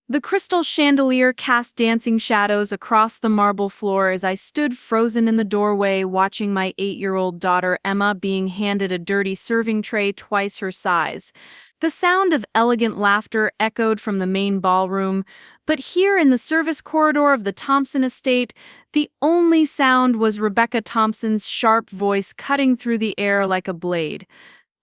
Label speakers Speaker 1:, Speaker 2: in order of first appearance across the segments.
Speaker 1: The crystal chandelier cast dancing shadows across the marble floor as I stood frozen in the doorway watching my 8-year-old daughter Emma being handed a dirty serving tray twice her size. The sound of elegant laughter echoed from the main ballroom, but here in the service corridor of the Thompson estate, the only sound was Rebecca Thompson's sharp voice cutting through the air like a blade.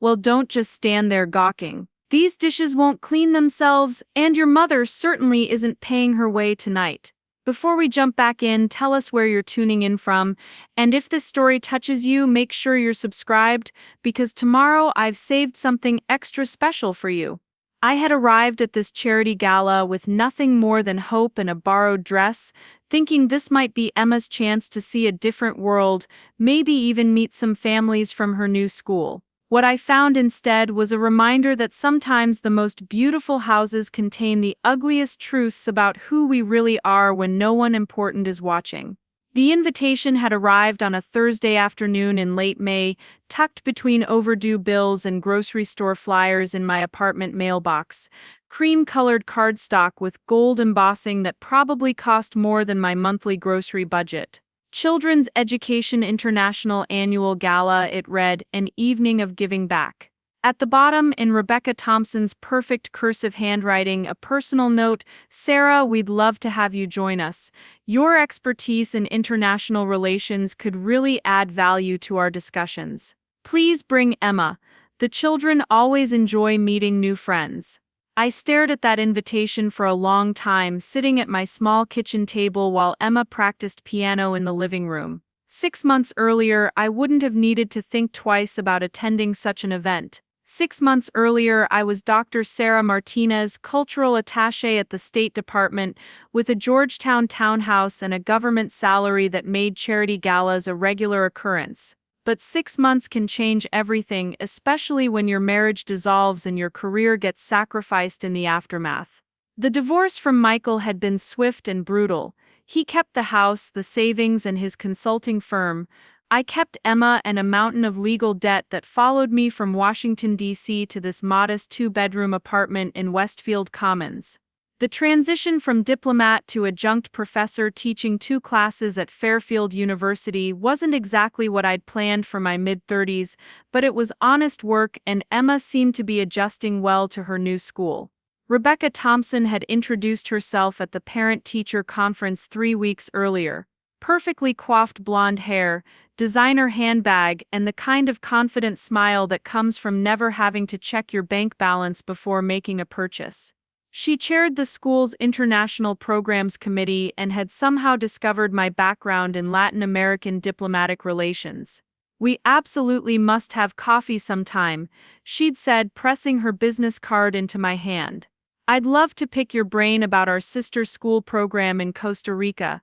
Speaker 1: Well, don't just stand there gawking. These dishes won't clean themselves, and your mother certainly isn't paying her way tonight. Before we jump back in, tell us where you're tuning in from, and if this story touches you, make sure you're subscribed, because tomorrow I've saved something extra special for you. I had arrived at this charity gala with nothing more than hope and a borrowed dress, thinking this might be Emma's chance to see a different world, maybe even meet some families from her new school. What I found instead was a reminder that sometimes the most beautiful houses contain the ugliest truths about who we really are when no one important is watching. The invitation had arrived on a Thursday afternoon in late May, tucked between overdue bills and grocery store flyers in my apartment mailbox. Cream-colored cardstock with gold embossing that probably cost more than my monthly grocery budget. Children's Education International Annual Gala, it read, an evening of giving back. At the bottom, in Rebecca Thompson's perfect cursive handwriting, a personal note, Sarah, we'd love to have you join us. Your expertise in international relations could really add value to our discussions. Please bring Emma. The children always enjoy meeting new friends. I stared at that invitation for a long time, sitting at my small kitchen table while Emma practiced piano in the living room. 6 months earlier, I wouldn't have needed to think twice about attending such an event. 6 months earlier, I was Dr. Sarah Martinez, cultural attaché at the State Department, with a Georgetown townhouse and a government salary that made charity galas a regular occurrence. But 6 months can change everything, especially when your marriage dissolves and your career gets sacrificed in the aftermath. The divorce from Michael had been swift and brutal. He kept the house, the savings, and his consulting firm. I kept Emma and a mountain of legal debt that followed me from Washington, D.C. to this modest 2-bedroom apartment in Westfield Commons. The transition from diplomat to adjunct professor teaching 2 classes at Fairfield University wasn't exactly what I'd planned for my mid-30s, but it was honest work and Emma seemed to be adjusting well to her new school. Rebecca Thompson had introduced herself at the parent-teacher conference 3 weeks earlier. Perfectly coiffed blonde hair, designer handbag, and the kind of confident smile that comes from never having to check your bank balance before making a purchase. She chaired the school's International Programs Committee and had somehow discovered my background in Latin American diplomatic relations. We absolutely must have coffee sometime, she'd said, pressing her business card into my hand. I'd love to pick your brain about our sister school program in Costa Rica.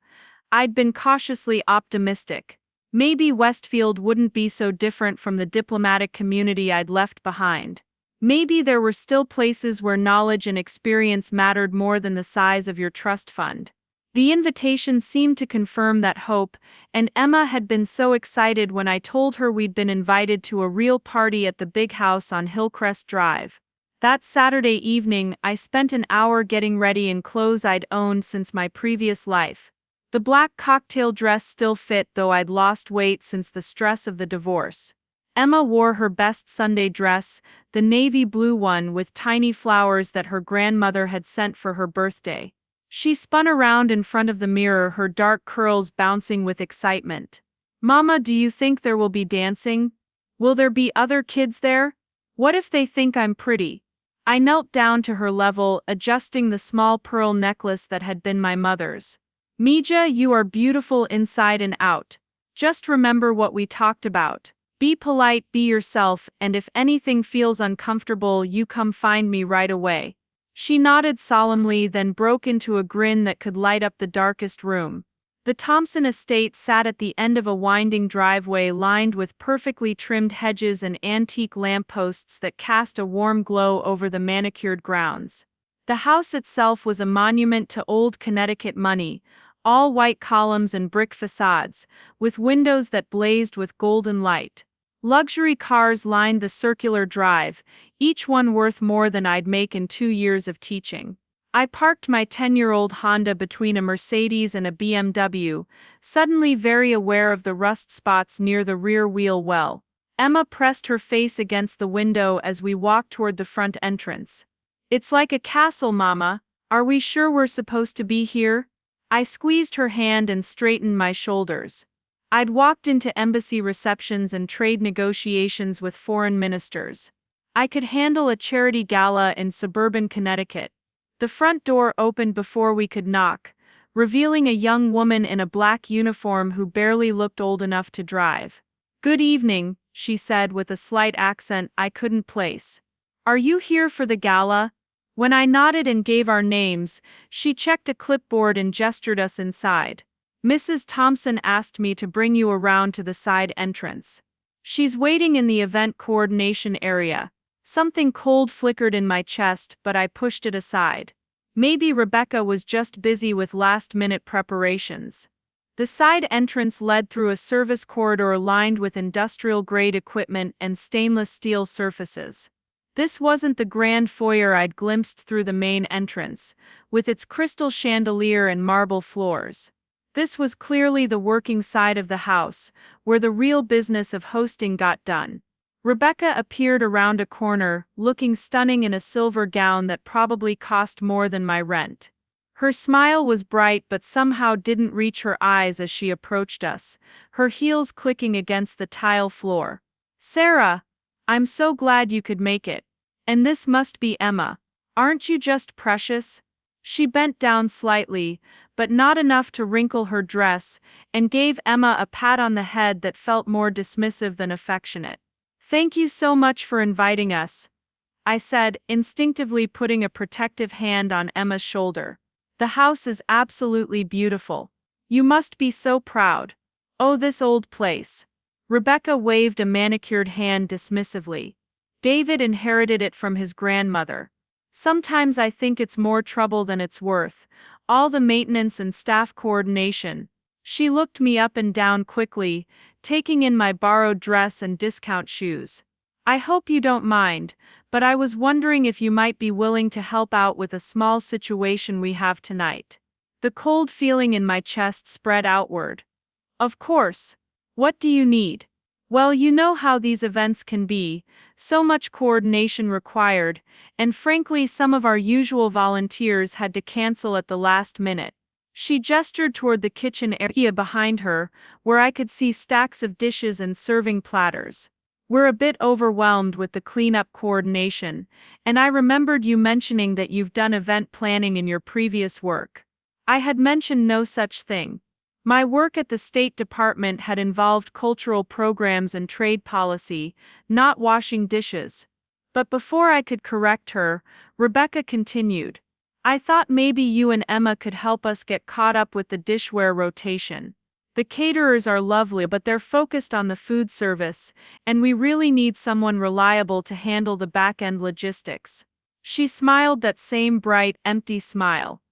Speaker 1: I'd been cautiously optimistic. Maybe Westfield wouldn't be so different from the diplomatic community I'd left behind. Maybe there were still places where knowledge and experience mattered more than the size of your trust fund. The invitation seemed to confirm that hope, and Emma had been so excited when I told her we'd been invited to a real party at the big house on Hillcrest Drive. That Saturday evening, I spent an hour getting ready in clothes I'd owned since my previous life. The black cocktail dress still fit, though I'd lost weight since the stress of the divorce. Emma wore her best Sunday dress, the navy blue one with tiny flowers that her grandmother had sent for her birthday. She spun around in front of the mirror, her dark curls bouncing with excitement. "Mama, do you think there will be dancing? Will there be other kids there? What if they think I'm pretty?" I knelt down to her level, adjusting the small pearl necklace that had been my mother's. "Mija, you are beautiful inside and out. Just remember what we talked about. Be polite, be yourself, and if anything feels uncomfortable, you come find me right away." She nodded solemnly, then broke into a grin that could light up the darkest room. The Thompson estate sat at the end of a winding driveway lined with perfectly trimmed hedges and antique lampposts that cast a warm glow over the manicured grounds. The house itself was a monument to old Connecticut money, all white columns and brick facades, with windows that blazed with golden light. Luxury cars lined the circular drive, each one worth more than I'd make in 2 years of teaching. I parked my 10-year-old Honda between a Mercedes and a BMW, suddenly very aware of the rust spots near the rear wheel well. Emma pressed her face against the window as we walked toward the front entrance. "It's like a castle, Mama. Are we sure we're supposed to be here?" I squeezed her hand and straightened my shoulders. I'd walked into embassy receptions and trade negotiations with foreign ministers. I could handle a charity gala in suburban Connecticut. The front door opened before we could knock, revealing a young woman in a black uniform who barely looked old enough to drive. "Good evening," she said with a slight accent I couldn't place. "Are you here for the gala?" When I nodded and gave our names, she checked a clipboard and gestured us inside. "Mrs. Thompson asked me to bring you around to the side entrance. She's waiting in the event coordination area." Something cold flickered in my chest, but I pushed it aside. Maybe Rebecca was just busy with last-minute preparations. The side entrance led through a service corridor lined with industrial-grade equipment and stainless steel surfaces. This wasn't the grand foyer I'd glimpsed through the main entrance, with its crystal chandelier and marble floors. This was clearly the working side of the house, where the real business of hosting got done. Rebecca appeared around a corner, looking stunning in a silver gown that probably cost more than my rent. Her smile was bright but somehow didn't reach her eyes as she approached us, her heels clicking against the tile floor. "Sarah, I'm so glad you could make it. And this must be Emma. Aren't you just precious?" She bent down slightly, but not enough to wrinkle her dress, and gave Emma a pat on the head that felt more dismissive than affectionate. "Thank you so much for inviting us," I said, instinctively putting a protective hand on Emma's shoulder. "The house is absolutely beautiful. You must be so proud. Oh, this old place." Rebecca waved a manicured hand dismissively. "David inherited it from his grandmother. Sometimes I think it's more trouble than it's worth, all the maintenance and staff coordination." She looked me up and down quickly, taking in my borrowed dress and discount shoes. "I hope you don't mind, but I was wondering if you might be willing to help out with a small situation we have tonight." The cold feeling in my chest spread outward. "Of course. What do you need?" "Well, you know how these events can be, so much coordination required, and frankly some of our usual volunteers had to cancel at the last minute." She gestured toward the kitchen area behind her, where I could see stacks of dishes and serving platters. "We're a bit overwhelmed with the cleanup coordination, and I remembered you mentioning that you've done event planning in your previous work." I had mentioned no such thing. My work at the State Department had involved cultural programs and trade policy, not washing dishes. But before I could correct her, Rebecca continued. "I thought maybe you and Emma could help us get caught up with the dishware rotation. The caterers are lovely, but they're focused on the food service, and we really need someone reliable to handle the back-end logistics." She smiled that same bright, empty smile.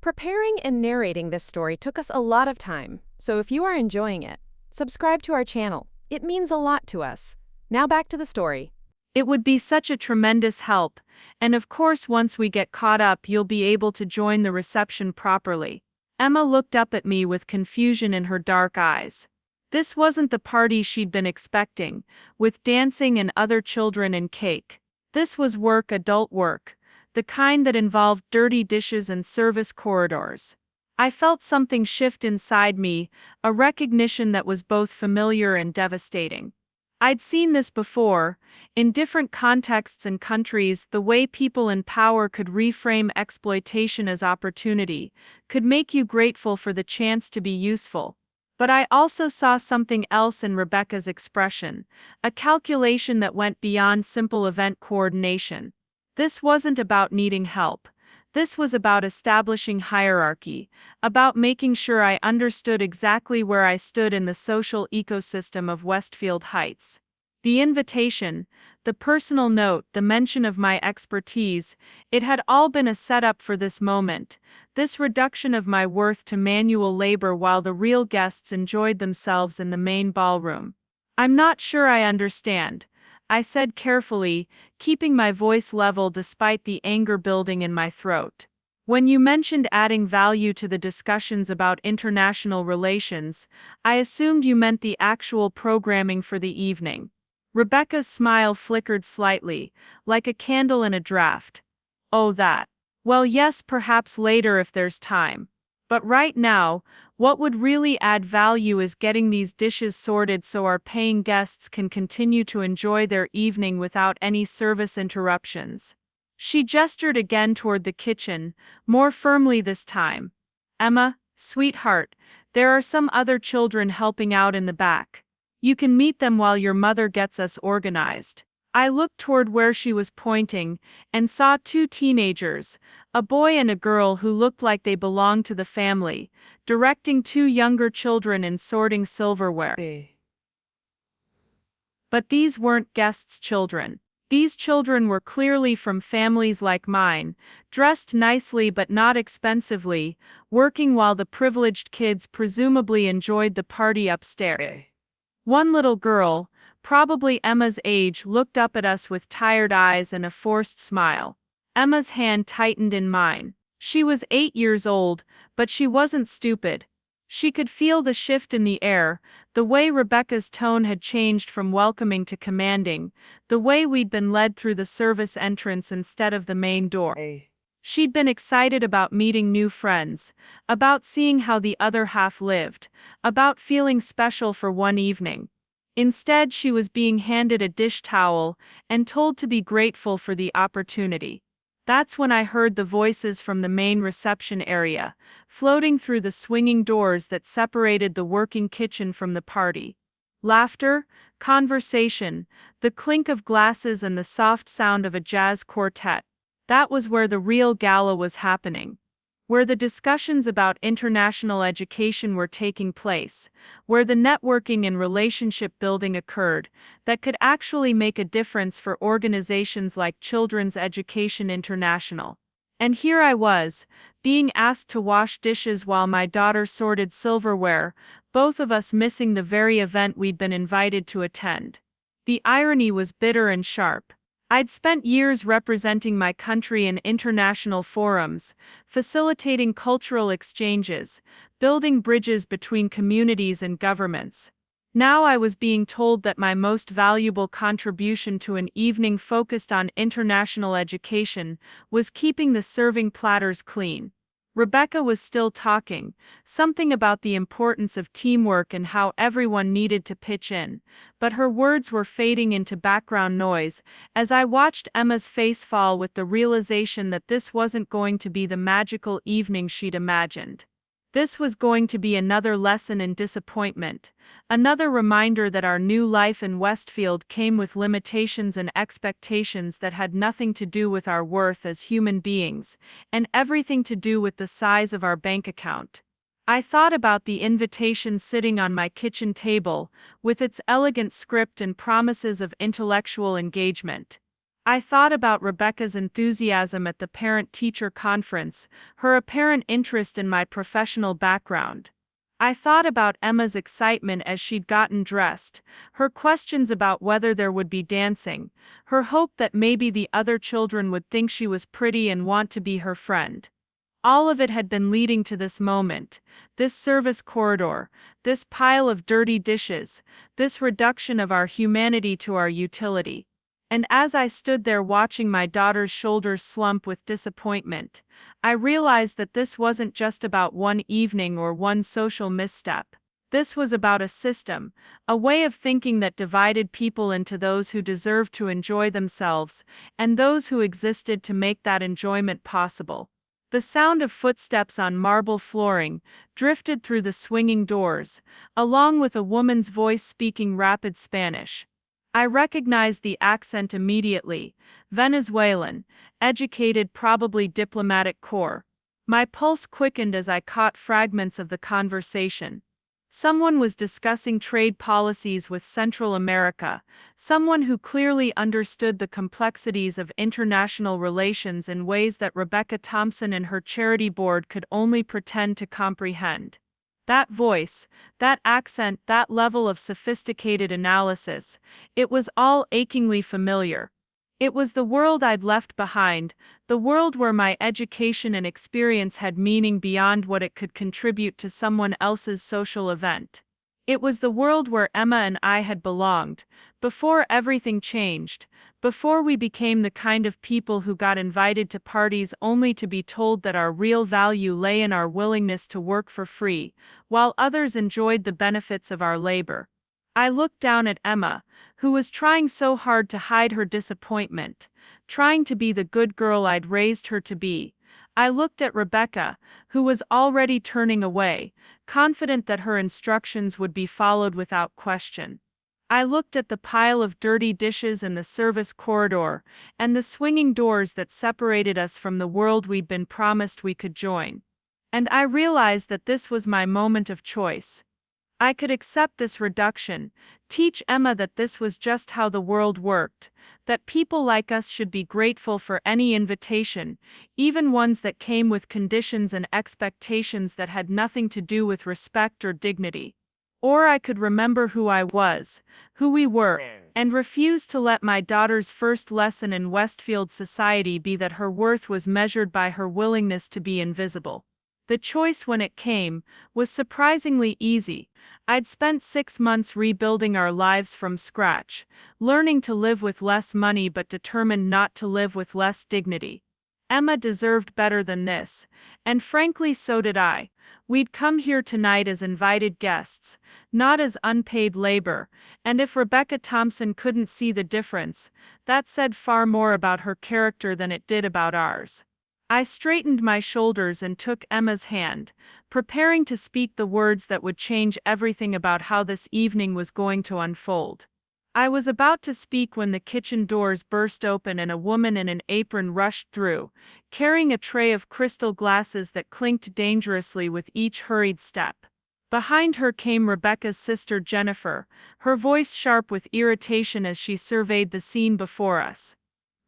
Speaker 2: Preparing and narrating this story took us a lot of time, so if you are enjoying it, subscribe to our channel. It means a lot to us. Now back to the story.
Speaker 1: "It would be such a tremendous help, and of course once we get caught up you'll be able to join the reception properly." Emma looked up at me with confusion in her dark eyes. This wasn't the party she'd been expecting, with dancing and other children and cake. This was work, adult work, the kind that involved dirty dishes and service corridors. I felt something shift inside me, a recognition that was both familiar and devastating. I'd seen this before, in different contexts and countries. The way people in power could reframe exploitation as opportunity, could make you grateful for the chance to be useful. But I also saw something else in Rebecca's expression, a calculation that went beyond simple event coordination. This wasn't about needing help. This was about establishing hierarchy, about making sure I understood exactly where I stood in the social ecosystem of Westfield Heights. The invitation, the personal note, the mention of my expertise, it had all been a setup for this moment, this reduction of my worth to manual labor while the real guests enjoyed themselves in the main ballroom. "I'm not sure I understand," I said carefully, keeping my voice level despite the anger building in my throat. When you mentioned adding value to the discussions about international relations, I assumed you meant the actual programming for the evening. Rebecca's smile flickered slightly, like a candle in a draft. Oh, that. Well, yes, perhaps later if there's time. But right now, what would really add value is getting these dishes sorted so our paying guests can continue to enjoy their evening without any service interruptions. She gestured again toward the kitchen, more firmly this time. Emma, sweetheart, there are some other children helping out in the back. You can meet them while your mother gets us organized. I looked toward where she was pointing and saw two teenagers, a boy and a girl who looked like they belonged to the family, directing two younger children in sorting silverware. But these weren't guests' children. These children were clearly from families like mine, dressed nicely but not expensively, working while the privileged kids presumably enjoyed the party upstairs. One little girl, probably Emma's age, looked up at us with tired eyes and a forced smile. Emma's hand tightened in mine. She was 8 years old, but she wasn't stupid. She could feel the shift in the air, the way Rebecca's tone had changed from welcoming to commanding, the way we'd been led through the service entrance instead of the main door. She'd been excited about meeting new friends, about seeing how the other half lived, about feeling special for one evening. Instead, she was being handed a dish towel and told to be grateful for the opportunity. That's when I heard the voices from the main reception area, floating through the swinging doors that separated the working kitchen from the party. Laughter, conversation, the clink of glasses and the soft sound of a jazz quartet. That was where the real gala was happening. Where the discussions about international education were taking place, where the networking and relationship building occurred that could actually make a difference for organizations like Children's Education International. And here I was, being asked to wash dishes while my daughter sorted silverware, both of us missing the very event we'd been invited to attend. The irony was bitter and sharp. I'd spent years representing my country in international forums, facilitating cultural exchanges, building bridges between communities and governments. Now I was being told that my most valuable contribution to an evening focused on international education was keeping the serving platters clean. Rebecca was still talking, something about the importance of teamwork and how everyone needed to pitch in, but her words were fading into background noise as I watched Emma's face fall with the realization that this wasn't going to be the magical evening she'd imagined. This was going to be another lesson in disappointment, another reminder that our new life in Westfield came with limitations and expectations that had nothing to do with our worth as human beings, and everything to do with the size of our bank account. I thought about the invitation sitting on my kitchen table, with its elegant script and promises of intellectual engagement. I thought about Rebecca's enthusiasm at the parent-teacher conference, her apparent interest in my professional background. I thought about Emma's excitement as she'd gotten dressed, her questions about whether there would be dancing, her hope that maybe the other children would think she was pretty and want to be her friend. All of it had been leading to this moment, this service corridor, this pile of dirty dishes, this reduction of our humanity to our utility. And as I stood there watching my daughter's shoulders slump with disappointment, I realized that this wasn't just about one evening or one social misstep. This was about a system, a way of thinking that divided people into those who deserved to enjoy themselves and those who existed to make that enjoyment possible. The sound of footsteps on marble flooring drifted through the swinging doors, along with a woman's voice speaking rapid Spanish. I recognized the accent immediately, Venezuelan, educated, probably diplomatic corps. My pulse quickened as I caught fragments of the conversation. Someone was discussing trade policies with Central America, someone who clearly understood the complexities of international relations in ways that Rebecca Thompson and her charity board could only pretend to comprehend. That voice, that accent, that level of sophisticated analysis, it was all achingly familiar. It was the world I'd left behind, the world where my education and experience had meaning beyond what it could contribute to someone else's social event. It was the world where Emma and I had belonged, before everything changed, before we became the kind of people who got invited to parties only to be told that our real value lay in our willingness to work for free, while others enjoyed the benefits of our labor. I looked down at Emma, who was trying so hard to hide her disappointment, trying to be the good girl I'd raised her to be. I looked at Rebecca, who was already turning away, confident that her instructions would be followed without question. I looked at the pile of dirty dishes in the service corridor, and the swinging doors that separated us from the world we'd been promised we could join. And I realized that this was my moment of choice. I could accept this reduction, teach Emma that this was just how the world worked, that people like us should be grateful for any invitation, even ones that came with conditions and expectations that had nothing to do with respect or dignity. Or I could remember who I was, who we were, and refuse to let my daughter's first lesson in Westfield society be that her worth was measured by her willingness to be invisible. The choice, when it came, was surprisingly easy. I'd spent 6 months rebuilding our lives from scratch, learning to live with less money but determined not to live with less dignity. Emma deserved better than this, and frankly so did I. We'd come here tonight as invited guests, not as unpaid labor, and if Rebecca Thompson couldn't see the difference, that said far more about her character than it did about ours. I straightened my shoulders and took Emma's hand, preparing to speak the words that would change everything about how this evening was going to unfold. I was about to speak when the kitchen doors burst open and a woman in an apron rushed through, carrying a tray of crystal glasses that clinked dangerously with each hurried step. Behind her came Rebecca's sister Jennifer, her voice sharp with irritation as she surveyed the scene before us.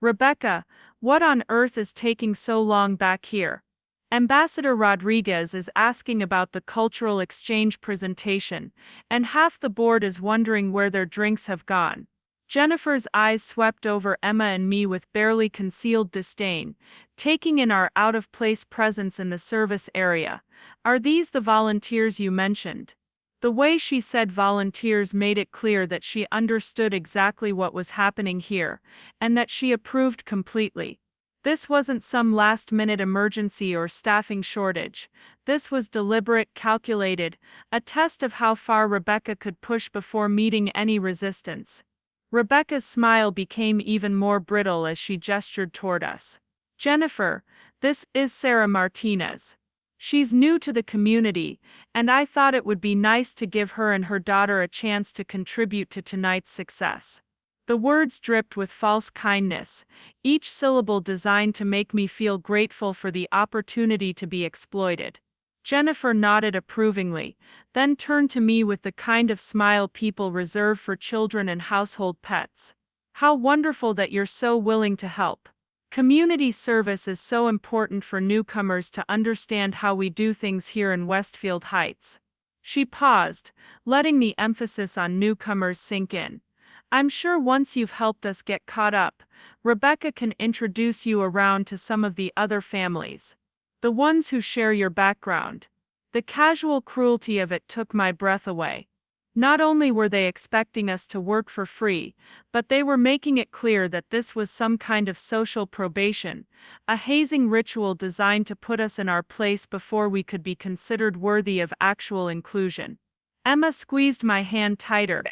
Speaker 1: "Rebecca, what on earth is taking so long back here? Ambassador Rodriguez is asking about the cultural exchange presentation, and half the board is wondering where their drinks have gone." Jennifer's eyes swept over Emma and me with barely concealed disdain, taking in our out-of-place presence in the service area. "Are these the volunteers you mentioned?" The way she said volunteers made it clear that she understood exactly what was happening here, and that she approved completely. This wasn't some last-minute emergency or staffing shortage. This was deliberate, calculated, a test of how far Rebecca could push before meeting any resistance. Rebecca's smile became even more brittle as she gestured toward us. "Jennifer, this is Sarah Martinez. She's new to the community, and I thought it would be nice to give her and her daughter a chance to contribute to tonight's success." The words dripped with false kindness, each syllable designed to make me feel grateful for the opportunity to be exploited. Jennifer nodded approvingly, then turned to me with the kind of smile people reserve for children and household pets. "How wonderful that you're so willing to help. Community service is so important for newcomers to understand how we do things here in Westfield Heights." She paused, letting the emphasis on newcomers sink in. "I'm sure once you've helped us get caught up, Rebecca can introduce you around to some of the other families. The ones who share your background." The casual cruelty of it took my breath away. Not only were they expecting us to work for free, but they were making it clear that this was some kind of social probation, a hazing ritual designed to put us in our place before we could be considered worthy of actual inclusion. Emma squeezed my hand tighter,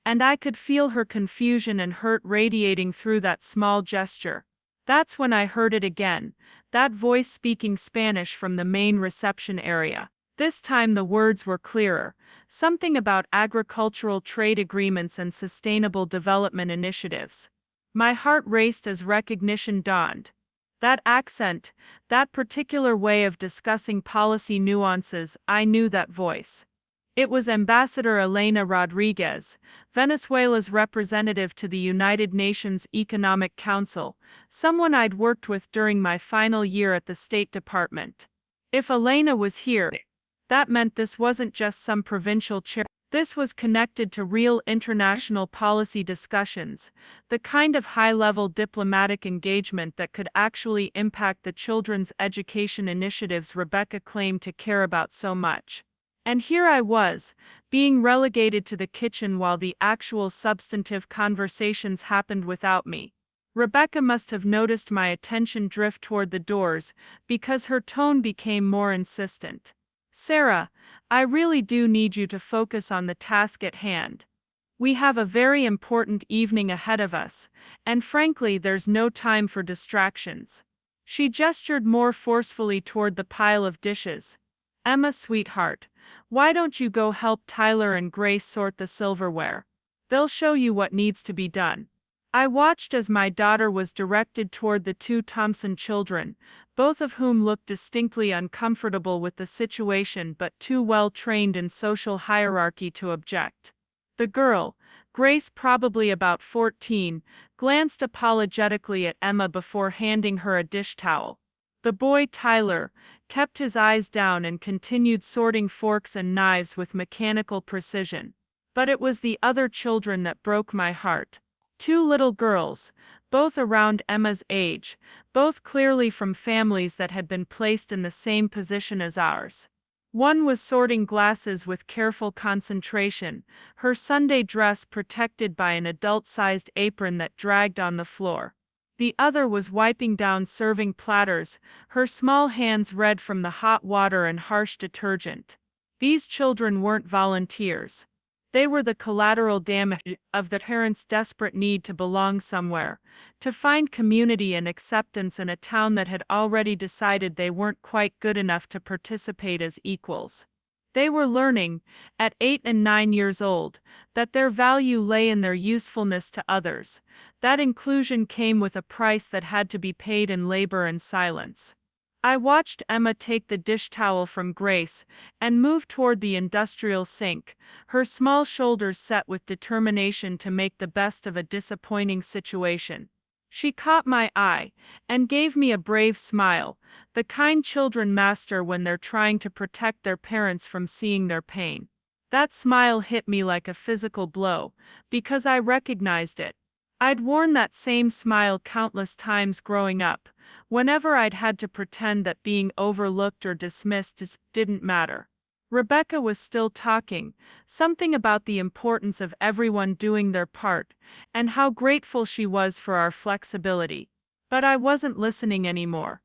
Speaker 1: and I could feel her confusion and hurt radiating through that small gesture. That's when I heard it again, that voice speaking Spanish from the main reception area. This time the words were clearer, something about agricultural trade agreements and sustainable development initiatives. My heart raced as recognition dawned. That accent, that particular way of discussing policy nuances, I knew that voice. It was Ambassador Elena Rodriguez, Venezuela's representative to the United Nations Economic Council, someone I'd worked with during my final year at the State Department. If Elena was here, that meant this wasn't just some provincial chair. This was connected to real international policy discussions, the kind of high-level diplomatic engagement that could actually impact the children's education initiatives Rebecca claimed to care about so much. And here I was, being relegated to the kitchen while the actual substantive conversations happened without me. Rebecca must have noticed my attention drift toward the doors, because her tone became more insistent. "Sarah, I really do need you to focus on the task at hand. We have a very important evening ahead of us, and frankly, there's no time for distractions." She gestured more forcefully toward the pile of dishes. "Emma, sweetheart, why don't you go help Tyler and Grace sort the silverware? They'll show you what needs to be done." I watched as my daughter was directed toward the two Thompson children, both of whom looked distinctly uncomfortable with the situation but too well trained in social hierarchy to object. The girl, Grace, probably about 14, glanced apologetically at Emma before handing her a dish towel. The boy, Tyler, kept his eyes down and continued sorting forks and knives with mechanical precision. But it was the other children that broke my heart. Two little girls, both around Emma's age, both clearly from families that had been placed in the same position as ours. One was sorting glasses with careful concentration, her Sunday dress protected by an adult-sized apron that dragged on the floor. The other was wiping down serving platters, her small hands red from the hot water and harsh detergent. These children weren't volunteers. They were the collateral damage of the parents' desperate need to belong somewhere, to find community and acceptance in a town that had already decided they weren't quite good enough to participate as equals. They were learning, at 8 and 9 years old, that their value lay in their usefulness to others. That inclusion came with a price that had to be paid in labor and silence. I watched Emma take the dish towel from Grace and move toward the industrial sink, her small shoulders set with determination to make the best of a disappointing situation. She caught my eye and gave me a brave smile, the kind children master when they're trying to protect their parents from seeing their pain. That smile hit me like a physical blow, because I recognized it. I'd worn that same smile countless times growing up, whenever I'd had to pretend that being overlooked or dismissed didn't matter. Rebecca was still talking, something about the importance of everyone doing their part, and how grateful she was for our flexibility. But I wasn't listening anymore.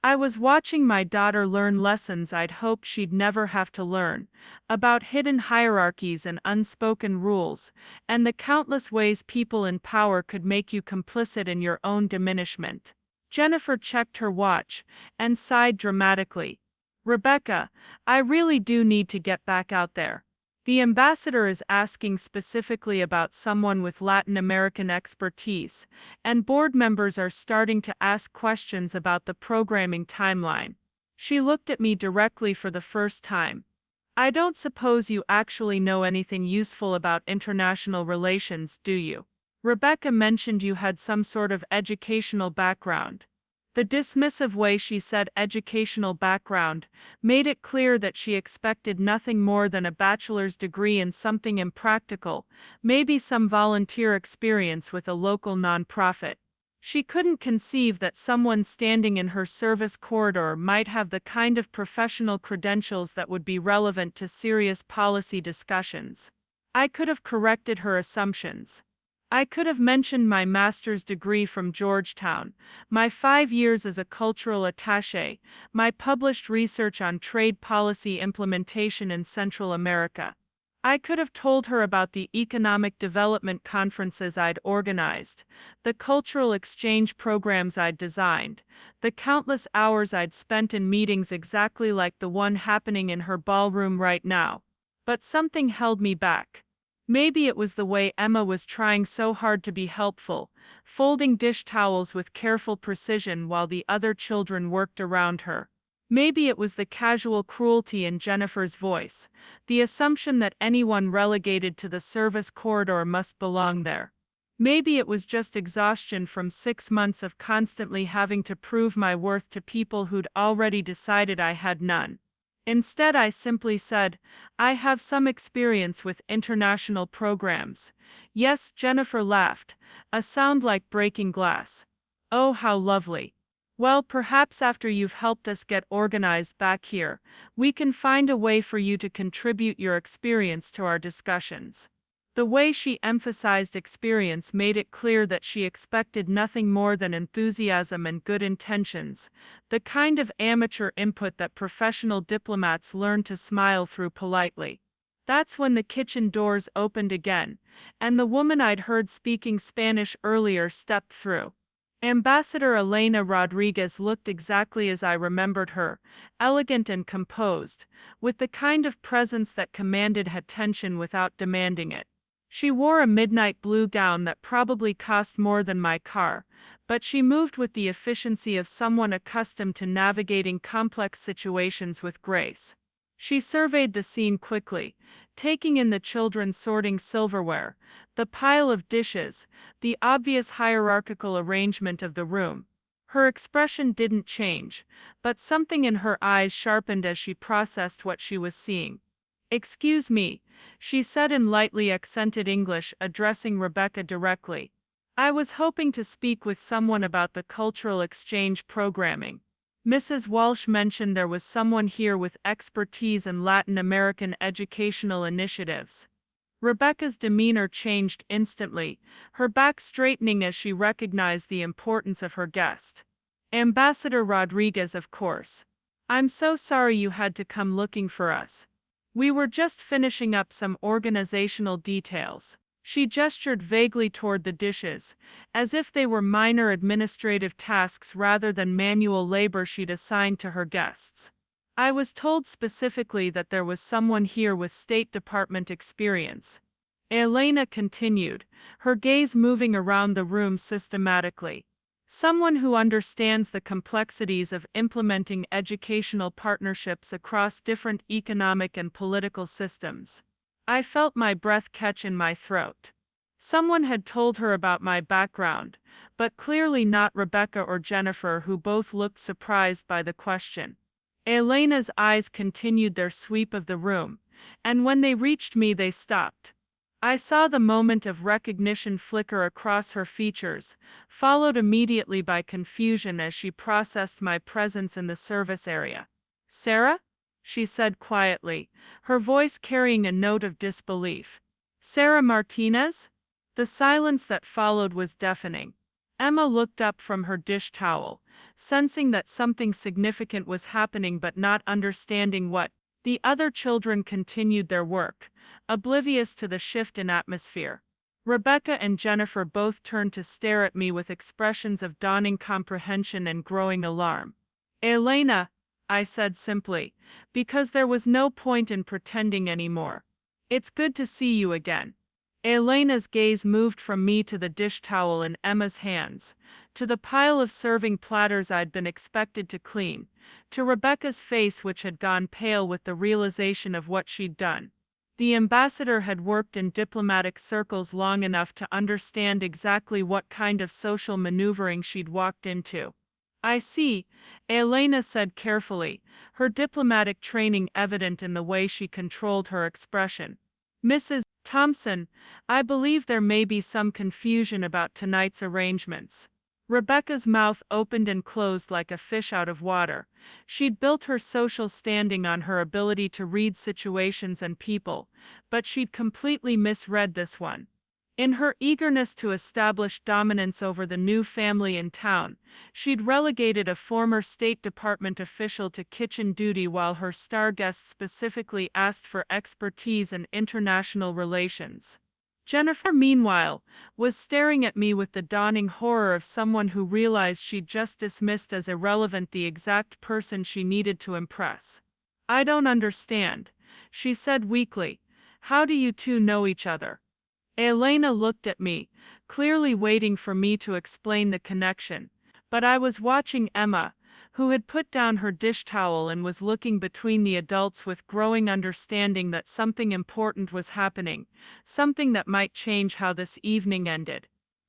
Speaker 1: I was watching my daughter learn lessons I'd hoped she'd never have to learn, about hidden hierarchies and unspoken rules, and the countless ways people in power could make you complicit in your own diminishment. Jennifer checked her watch and sighed dramatically. "Rebecca, I really do need to get back out there. The ambassador is asking specifically about someone with Latin American expertise, and board members are starting to ask questions about the programming timeline." She looked at me directly for the first time. "I don't suppose you actually know anything useful about international relations, do you? Rebecca mentioned you had some sort of educational background." The dismissive way she said educational background made it clear that she expected nothing more than a bachelor's degree in something impractical, maybe some volunteer experience with a local nonprofit. She couldn't conceive that someone standing in her service corridor might have the kind of professional credentials that would be relevant to serious policy discussions. I could have corrected her assumptions. I could have mentioned my master's degree from Georgetown, my 5 years as a cultural attaché, my published research on trade policy implementation in Central America. I could have told her about the economic development conferences I'd organized, the cultural exchange programs I'd designed, the countless hours I'd spent in meetings exactly like the one happening in her ballroom right now. But something held me back. Maybe it was the way Emma was trying so hard to be helpful, folding dish towels with careful precision while the other children worked around her. Maybe it was the casual cruelty in Jennifer's voice, the assumption that anyone relegated to the service corridor must belong there. Maybe it was just exhaustion from 6 months of constantly having to prove my worth to people who'd already decided I had none. Instead, I simply said, I have some experience with international programs. Yes, Jennifer laughed, a sound like breaking glass. Oh, how lovely. Well, perhaps after you've helped us get organized back here, we can find a way for you to contribute your experience to our discussions. The way she emphasized experience made it clear that she expected nothing more than enthusiasm and good intentions, the kind of amateur input that professional diplomats learn to smile through politely. That's when the kitchen doors opened again, and the woman I'd heard speaking Spanish earlier stepped through. Ambassador Elena Rodriguez looked exactly as I remembered her, elegant and composed, with the kind of presence that commanded attention without demanding it. She wore a midnight blue gown that probably cost more than my car, but she moved with the efficiency of someone accustomed to navigating complex situations with grace. She surveyed the scene quickly, taking in the children sorting silverware, the pile of dishes, the obvious hierarchical arrangement of the room. Her expression didn't change, but something in her eyes sharpened as she processed what she was seeing. "Excuse me," she said in lightly accented English, addressing Rebecca directly. "I was hoping to speak with someone about the cultural exchange programming. Mrs. Walsh mentioned there was someone here with expertise in Latin American educational initiatives." Rebecca's demeanor changed instantly, her back straightening as she recognized the importance of her guest. "Ambassador Rodriguez, of course. I'm so sorry you had to come looking for us. We were just finishing up some organizational details." She gestured vaguely toward the dishes, as if they were minor administrative tasks rather than manual labor she'd assigned to her guests. "I was told specifically that there was someone here with State Department experience." Elena continued, her gaze moving around the room systematically. "Someone who understands the complexities of implementing educational partnerships across different economic and political systems." I felt my breath catch in my throat. Someone had told her about my background, but clearly not Rebecca or Jennifer, who both looked surprised by the question. Elena's eyes continued their sweep of the room, and when they reached me they stopped. I saw the moment of recognition flicker across her features, followed immediately by confusion as she processed my presence in the service area. "Sarah?" she said quietly, her voice carrying a note of disbelief. "Sarah Martinez?" The silence that followed was deafening. Emma looked up from her dish towel, sensing that something significant was happening but not understanding what. The other children continued their work, oblivious to the shift in atmosphere. Rebecca and Jennifer both turned to stare at me with expressions of dawning comprehension and growing alarm. "Elena," I said simply, because there was no point in pretending anymore. "It's good to see you again." Elena's gaze moved from me to the dish towel in Emma's hands, to the pile of serving platters I'd been expected to clean, to Rebecca's face which had gone pale with the realization of what she'd done. The ambassador had worked in diplomatic circles long enough to understand exactly what kind of social maneuvering she'd walked into. "I see," Elena said carefully, her diplomatic training evident in the way she controlled her expression. "Mrs. Thompson, I believe there may be some confusion about tonight's arrangements." Rebecca's mouth opened and closed like a fish out of water. She'd built her social standing on her ability to read situations and people, but she'd completely misread this one. In her eagerness to establish dominance over the new family in town, she'd relegated a former State Department official to kitchen duty while her star guest specifically asked for expertise in international relations. Jennifer, meanwhile, was staring at me with the dawning horror of someone who realized she'd just dismissed as irrelevant the exact person she needed to impress. "I don't understand," she said weakly. "How do you two know each other?" Elena looked at me, clearly waiting for me to explain the connection, but I was watching Emma, who had put down her dish towel and was looking between the adults with growing understanding that something important was happening, something that might change how this evening ended.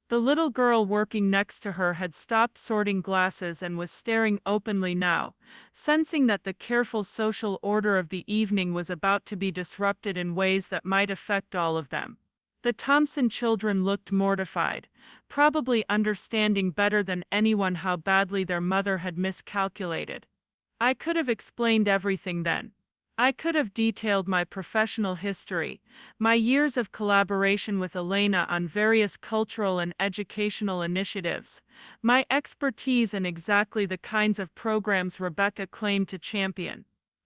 Speaker 3: The little girl working next to her had stopped sorting glasses and was staring openly now, sensing that the careful social order of the evening was about to be disrupted in ways that might affect all of them. The Thompson children looked mortified, probably understanding better than anyone how badly their mother had miscalculated. I could have explained everything then. I could have detailed my professional history, my years of collaboration with Elena on various cultural and educational initiatives, my expertise in exactly the kinds of programs Rebecca claimed to champion.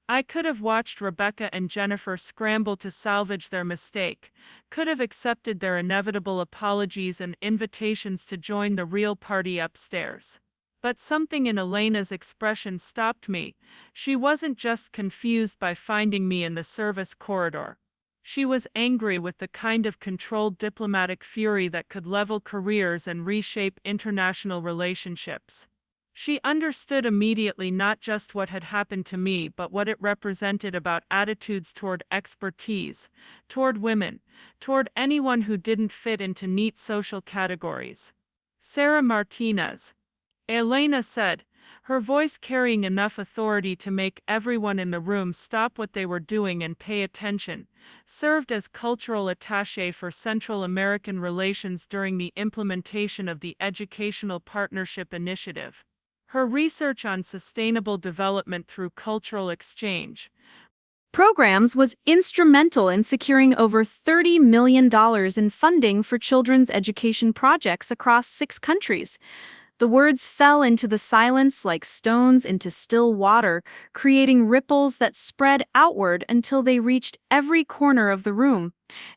Speaker 3: I could have watched Rebecca and Jennifer scramble to salvage their mistake, could have accepted their inevitable apologies and invitations to join the real party upstairs. But something in Elena's expression stopped me. She wasn't just confused by finding me in the service corridor. She was angry with the kind of controlled diplomatic fury that could level careers and reshape international relationships. She understood immediately not just what had happened to me but what it represented about attitudes toward expertise, toward women, toward anyone who didn't fit into neat social categories. Sarah Martinez, Elena said, her voice carrying enough authority to make everyone in the room stop what they were doing and pay attention, served as cultural attaché for Central American relations during the implementation of the Educational Partnership Initiative. Her research on sustainable development through cultural exchange
Speaker 1: programs was instrumental in securing over $30 million in funding for children's education projects across 6 countries. The words fell into the silence like stones into still water, creating ripples that spread outward until they reached every corner of the room.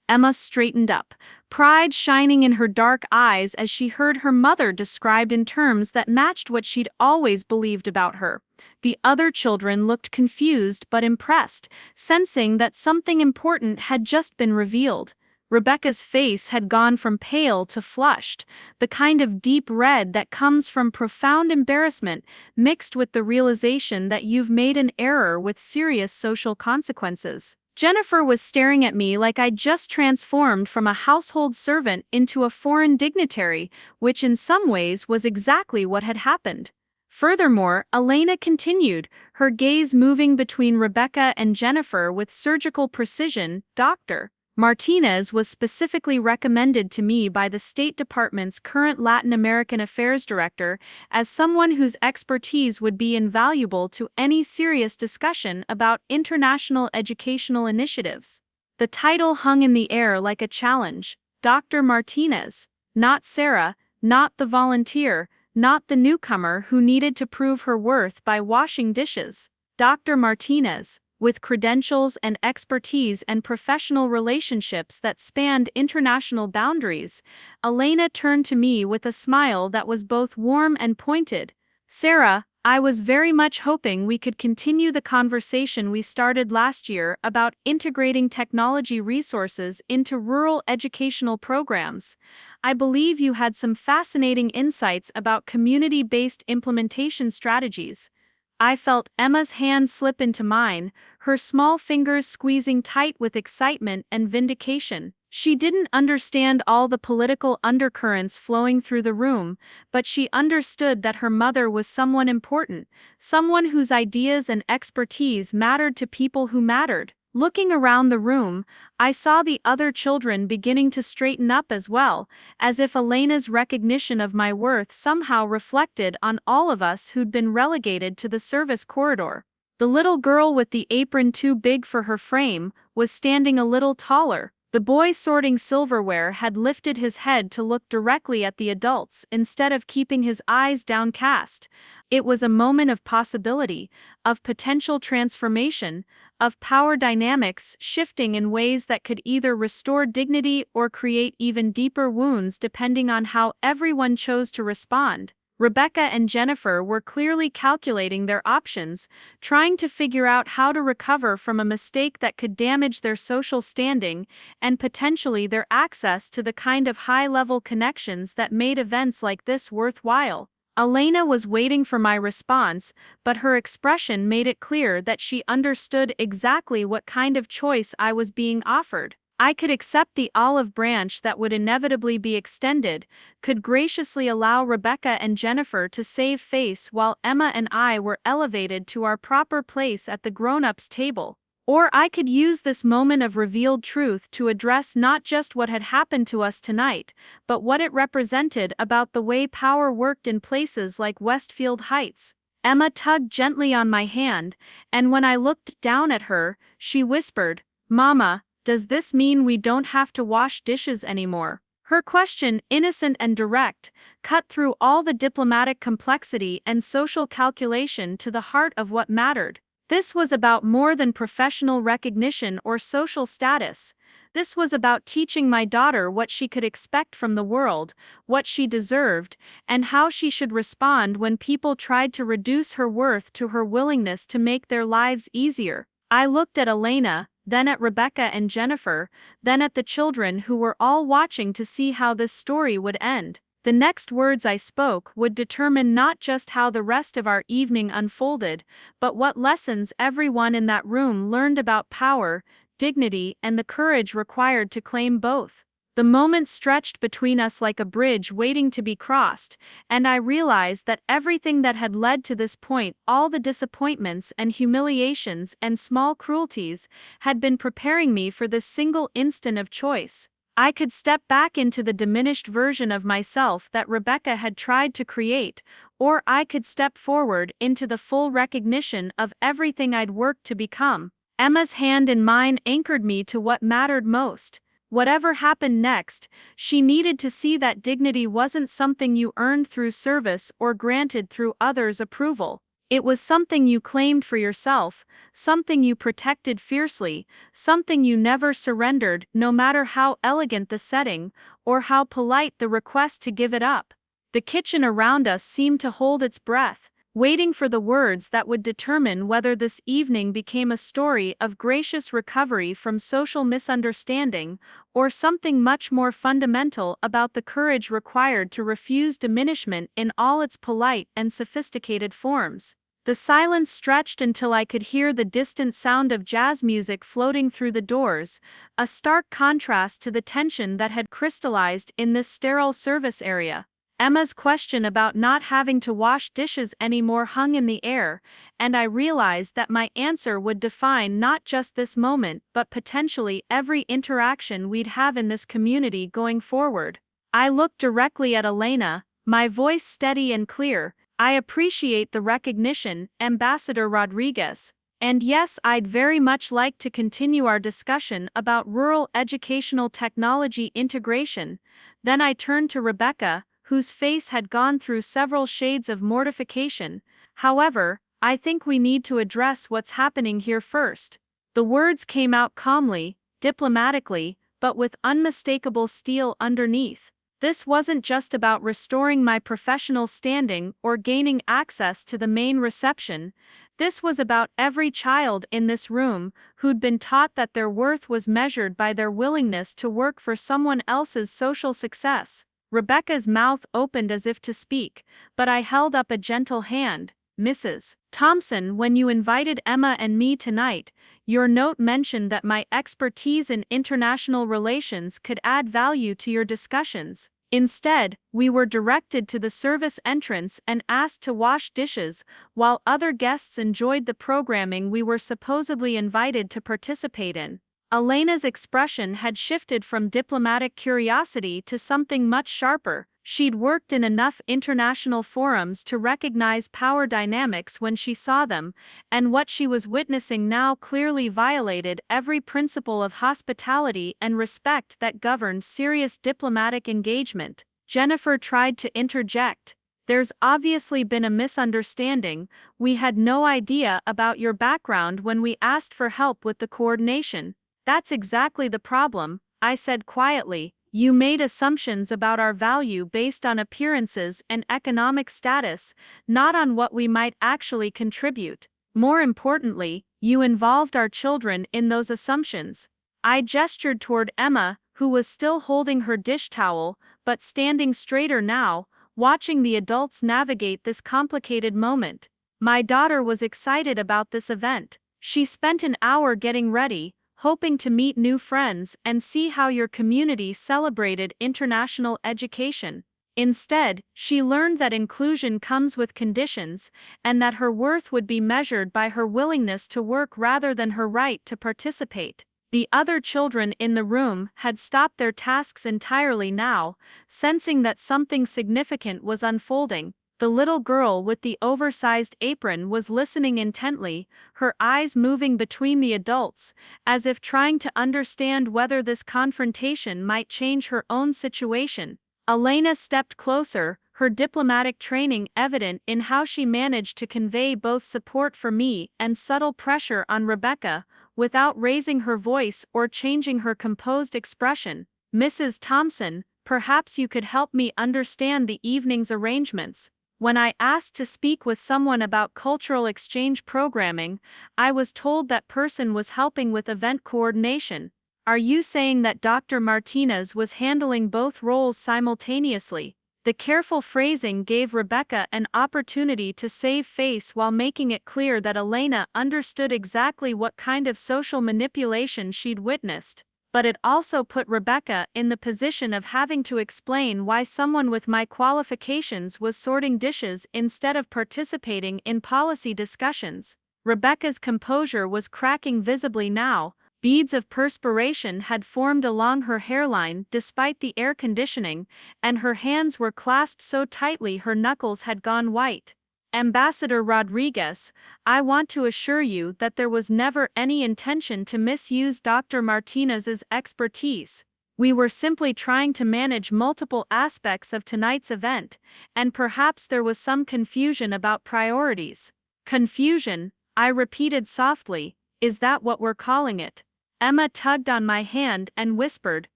Speaker 1: Emma straightened up, pride shining in her dark eyes as she heard her mother described in terms that matched what she'd always believed about her. The other children looked confused but impressed, sensing that something important had just been revealed. Rebecca's face had gone from pale to flushed, the kind of deep red that comes from profound embarrassment mixed with the realization that you've made an error with serious social consequences. Jennifer was staring at me like I'd just transformed from a household servant into a foreign dignitary, which in some ways was exactly what had happened. Furthermore, Elena continued, her gaze moving between Rebecca and Jennifer with surgical precision. Dr. Martinez was specifically recommended to me by the State Department's current Latin American Affairs Director as someone whose expertise would be invaluable to any serious discussion about international educational initiatives. The title hung in the air like a challenge. Dr. Martinez, not Sarah, not the volunteer, not the newcomer who needed to prove her worth by washing dishes. Dr. Martinez, with credentials and expertise and professional relationships that spanned international boundaries. Elena turned to me with a smile that was both warm and pointed. Sarah, I was very much hoping we could continue the conversation we started last year about integrating technology resources into rural educational programs. I believe you had some fascinating insights about community-based implementation strategies. I felt Emma's hand slip into mine, her small fingers squeezing tight with excitement and vindication. She didn't understand all the political undercurrents flowing through the room, but she understood that her mother was someone important, someone whose ideas and expertise mattered to people who mattered. Looking around the room, I saw the other children beginning to straighten up as well, as if Elena's recognition of my worth somehow reflected on all of us who'd been relegated to the service corridor. The little girl with the apron too big for her frame was standing a little taller. The boy sorting silverware had lifted his head to look directly at the adults instead of keeping his eyes downcast. It was a moment of possibility, of potential transformation, of power dynamics shifting in ways that could either restore dignity or create even deeper wounds depending on how everyone chose to respond. Rebecca and Jennifer were clearly calculating their options, trying to figure out how to recover from a mistake that could damage their social standing and potentially their access to the kind of high-level connections that made events like this worthwhile. Elena was waiting for my response, but her expression made it clear that she understood exactly what kind of choice I was being offered. I could accept the olive branch that would inevitably be extended, could graciously allow Rebecca and Jennifer to save face while Emma and I were elevated to our proper place at the grown-ups table. Or I could use this moment of revealed truth to address not just what had happened to us tonight, but what it represented about the way power worked in places like Westfield Heights. Emma tugged gently on my hand, and when I looked down at her, she whispered, "Mama, does this mean we don't have to wash dishes anymore?" Her question, innocent and direct, cut through all the diplomatic complexity and social calculation to the heart of what mattered. This was about more than professional recognition or social status. This was about teaching my daughter what she could expect from the world, what she deserved, and how she should respond when people tried to reduce her worth to her willingness to make their lives easier. I looked at Elena, then at Rebecca and Jennifer, then at the children who were all watching to see how this story would end. The next words I spoke would determine not just how the rest of our evening unfolded, but what lessons everyone in that room learned about power, dignity, and the courage required to claim both. The moment stretched between us like a bridge waiting to be crossed, and I realized that everything that had led to this point, all the disappointments and humiliations and small cruelties, had been preparing me for this single instant of choice. I could step back into the diminished version of myself that Rebecca had tried to create, or I could step forward into the full recognition of everything I'd worked to become. Emma's hand in mine anchored me to what mattered most. Whatever happened next, she needed to see that dignity wasn't something you earned through service or granted through others' approval. It was something you claimed for yourself, something you protected fiercely, something you never surrendered no matter how elegant the setting, or how polite the request to give it up. The kitchen around us seemed to hold its breath, waiting for the words that would determine whether this evening became a story of gracious recovery from social misunderstanding, or something much more fundamental about the courage required to refuse diminishment in all its polite and sophisticated forms. The silence stretched until I could hear the distant sound of jazz music floating through the doors, a stark contrast to the tension that had crystallized in this sterile service area. Emma's question about not having to wash dishes anymore hung in the air, and I realized that my answer would define not just this moment but potentially every interaction we'd have in this community going forward. I looked directly at Elena, my voice steady and clear. "I appreciate the recognition, Ambassador Rodriguez. And yes, I'd very much like to continue our discussion about rural educational technology integration." Then I turned to Rebecca, whose face had gone through several shades of mortification. "However, I think we need to address what's happening here first." The words came out calmly, diplomatically, but with unmistakable steel underneath. This wasn't just about restoring my professional standing or gaining access to the main reception. This was about every child in this room who'd been taught that their worth was measured by their willingness to work for someone else's social success. Rebecca's mouth opened as if to speak, but I held up a gentle hand. "Mrs. Thompson, when you invited Emma and me tonight, your note mentioned that my expertise in international relations could add value to your discussions. Instead, we were directed to the service entrance and asked to wash dishes, while other guests enjoyed the programming we were supposedly invited to participate in." Elena's expression had shifted from diplomatic curiosity to something much sharper. She'd worked in enough international forums to recognize power dynamics when she saw them, and what she was witnessing now clearly violated every principle of hospitality and respect that governed serious diplomatic engagement. Jennifer tried to interject. "There's obviously been a misunderstanding. We had no idea about your background when we asked for help with the coordination." "That's exactly the problem," I said quietly. "You made assumptions about our value based on appearances and economic status, not on what we might actually contribute. More importantly, you involved our children in those assumptions." I gestured toward Emma, who was still holding her dish towel, but standing straighter now, watching the adults navigate this complicated moment. My daughter was excited about this event. She spent an hour getting ready, hoping to meet new friends and see how your community celebrated international education. Instead, she learned that inclusion comes with conditions, and that her worth would be measured by her willingness to work rather than her right to participate. The other children in the room had stopped their tasks entirely now, sensing that something significant was unfolding. The little girl with the oversized apron was listening intently, her eyes moving between the adults, as if trying to understand whether this confrontation might change her own situation. Elena stepped closer, her diplomatic training evident in how she managed to convey both support for me and subtle pressure on Rebecca, without raising her voice or changing her composed expression. "Mrs. Thompson, perhaps you could help me understand the evening's arrangements. When I asked to speak with someone about cultural exchange programming, I was told that person was helping with event coordination. Are you saying that Dr. Martinez was handling both roles simultaneously?" The careful phrasing gave Rebecca an opportunity to save face while making it clear that Elena understood exactly what kind of social manipulation she'd witnessed. But it also put Rebecca in the position of having to explain why someone with my qualifications was sorting dishes instead of participating in policy discussions. Rebecca's composure was cracking visibly now. Beads of perspiration had formed along her hairline despite the air conditioning, and her hands were clasped so tightly her knuckles had gone white. "Ambassador Rodriguez, I want to assure you that there was never any intention to misuse Dr. Martinez's expertise. We were simply trying to manage multiple aspects of tonight's event, and perhaps there was some confusion about priorities." "Confusion," I repeated softly, "is that what we're calling it?" Emma tugged on my hand and whispered,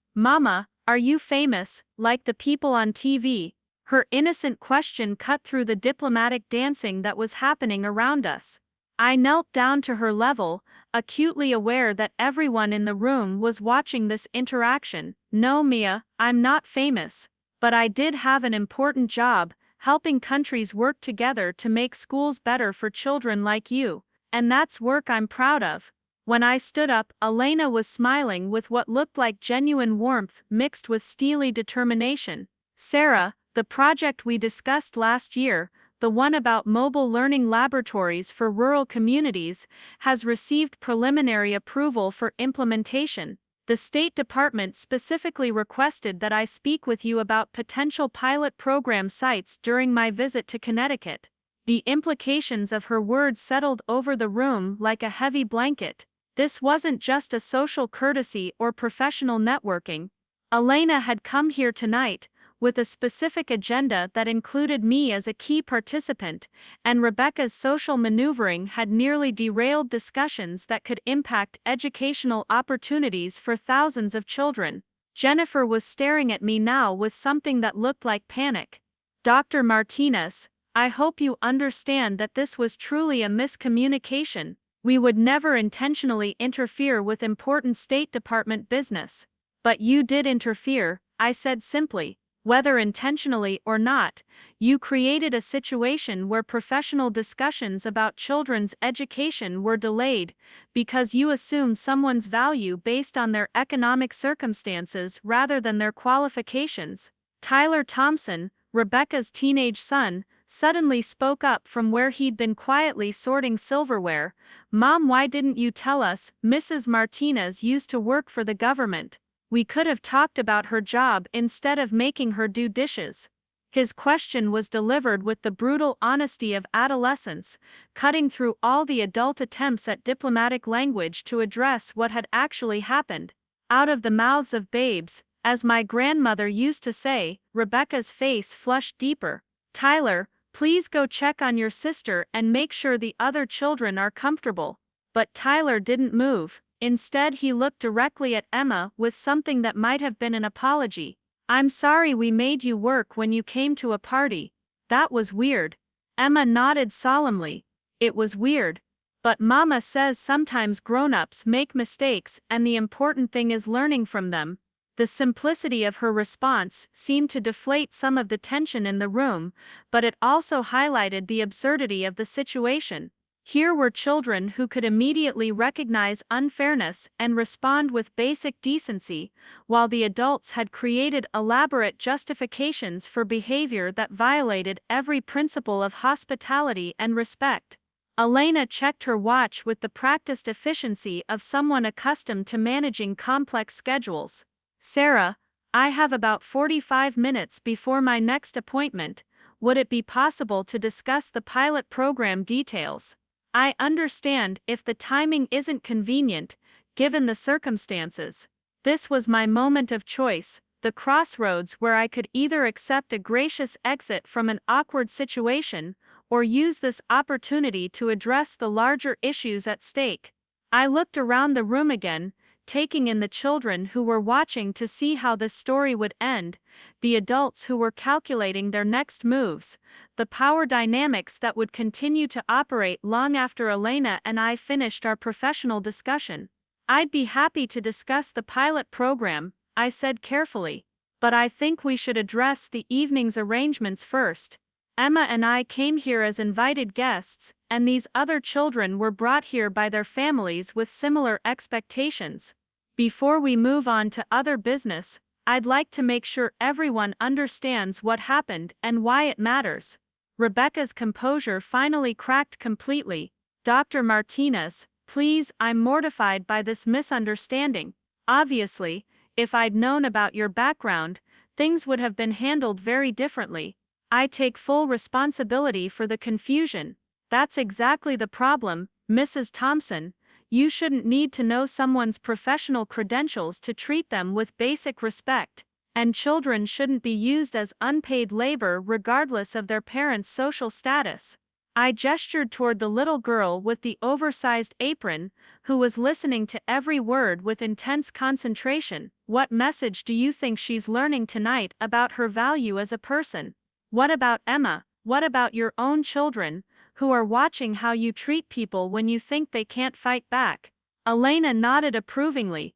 Speaker 1: "Mama, are you famous, like the people on TV?" Her innocent question cut through the diplomatic dancing that was happening around us. I knelt down to her level, acutely aware that everyone in the room was watching this interaction. "No, Mia, I'm not famous. But I did have an important job, helping countries work together to make schools better for children like you. And that's work I'm proud of." When I stood up, Elena was smiling with what looked like genuine warmth mixed with steely determination. "Sarah, the project we discussed last year, the one about mobile learning laboratories for rural communities, has received preliminary approval for implementation. The State Department specifically requested that I speak with you about potential pilot program sites during my visit to Connecticut." The implications of her words settled over the room like a heavy blanket. This wasn't just a social courtesy or professional networking. Elena had come here tonight, with a specific agenda that included me as a key participant, and Rebecca's social maneuvering had nearly derailed discussions that could impact educational opportunities for thousands of children. Jennifer was staring at me now with something that looked like panic. "Dr. Martinez, I hope you understand that this was truly a miscommunication. We would never intentionally interfere with important State Department business." "But you did interfere," I said simply. "Whether intentionally or not, you created a situation where professional discussions about children's education were delayed, because you assume someone's value based on their economic circumstances rather than their qualifications." Tyler Thompson, Rebecca's teenage son, suddenly spoke up from where he'd been quietly sorting silverware. "Mom, why didn't you tell us Mrs. Martinez used to work for the government? We could have talked about her job instead of making her do dishes." His question was delivered with the brutal honesty of adolescence, cutting through all the adult attempts at diplomatic language to address what had actually happened. "Out of the mouths of babes," as my grandmother used to say. Rebecca's face flushed deeper. "Tyler, please go check on your sister and make sure the other children are comfortable." But Tyler didn't move. Instead, he looked directly at Emma with something that might have been an apology. "I'm sorry we made you work when you came to a party. That was weird." Emma nodded solemnly. "It was weird. But Mama says sometimes grown-ups make mistakes and the important thing is learning from them." The simplicity of her response seemed to deflate some of the tension in the room, but it also highlighted the absurdity of the situation. Here were children who could immediately recognize unfairness and respond with basic decency, while the adults had created elaborate justifications for behavior that violated every principle of hospitality and respect. Elena checked her watch with the practiced efficiency of someone accustomed to managing complex schedules. Sarah, I have about 45 minutes before my next appointment. Would it be possible to discuss the pilot program details? I understand if the timing isn't convenient, given the circumstances. This was my moment of choice, the crossroads where I could either accept a gracious exit from an awkward situation, or use this opportunity to address the larger issues at stake. I looked around the room again, taking in the children who were watching to see how this story would end, the adults who were calculating their next moves, the power dynamics that would continue to operate long after Elena and I finished our professional discussion. I'd be happy to discuss the pilot program, I said carefully, but I think we should address the evening's arrangements first. Emma and I came here as invited guests, and these other children were brought here by their families with similar expectations. Before we move on to other business, I'd like to make sure everyone understands what happened and why it matters. Rebecca's composure finally cracked completely. Dr. Martinez, please, I'm mortified by this misunderstanding. Obviously, if I'd known about your background, things would have been handled very differently. I take full responsibility for the confusion. That's exactly the problem, Mrs. Thompson. You shouldn't need to know someone's professional credentials to treat them with basic respect, and children shouldn't be used as unpaid labor regardless of their parents' social status. I gestured toward the little girl with the oversized apron, who was listening to every word with intense concentration. What message do you think she's learning tonight about her value as a person? What about Emma? What about your own children, who are watching how you treat people when you think they can't fight back? Elena nodded approvingly.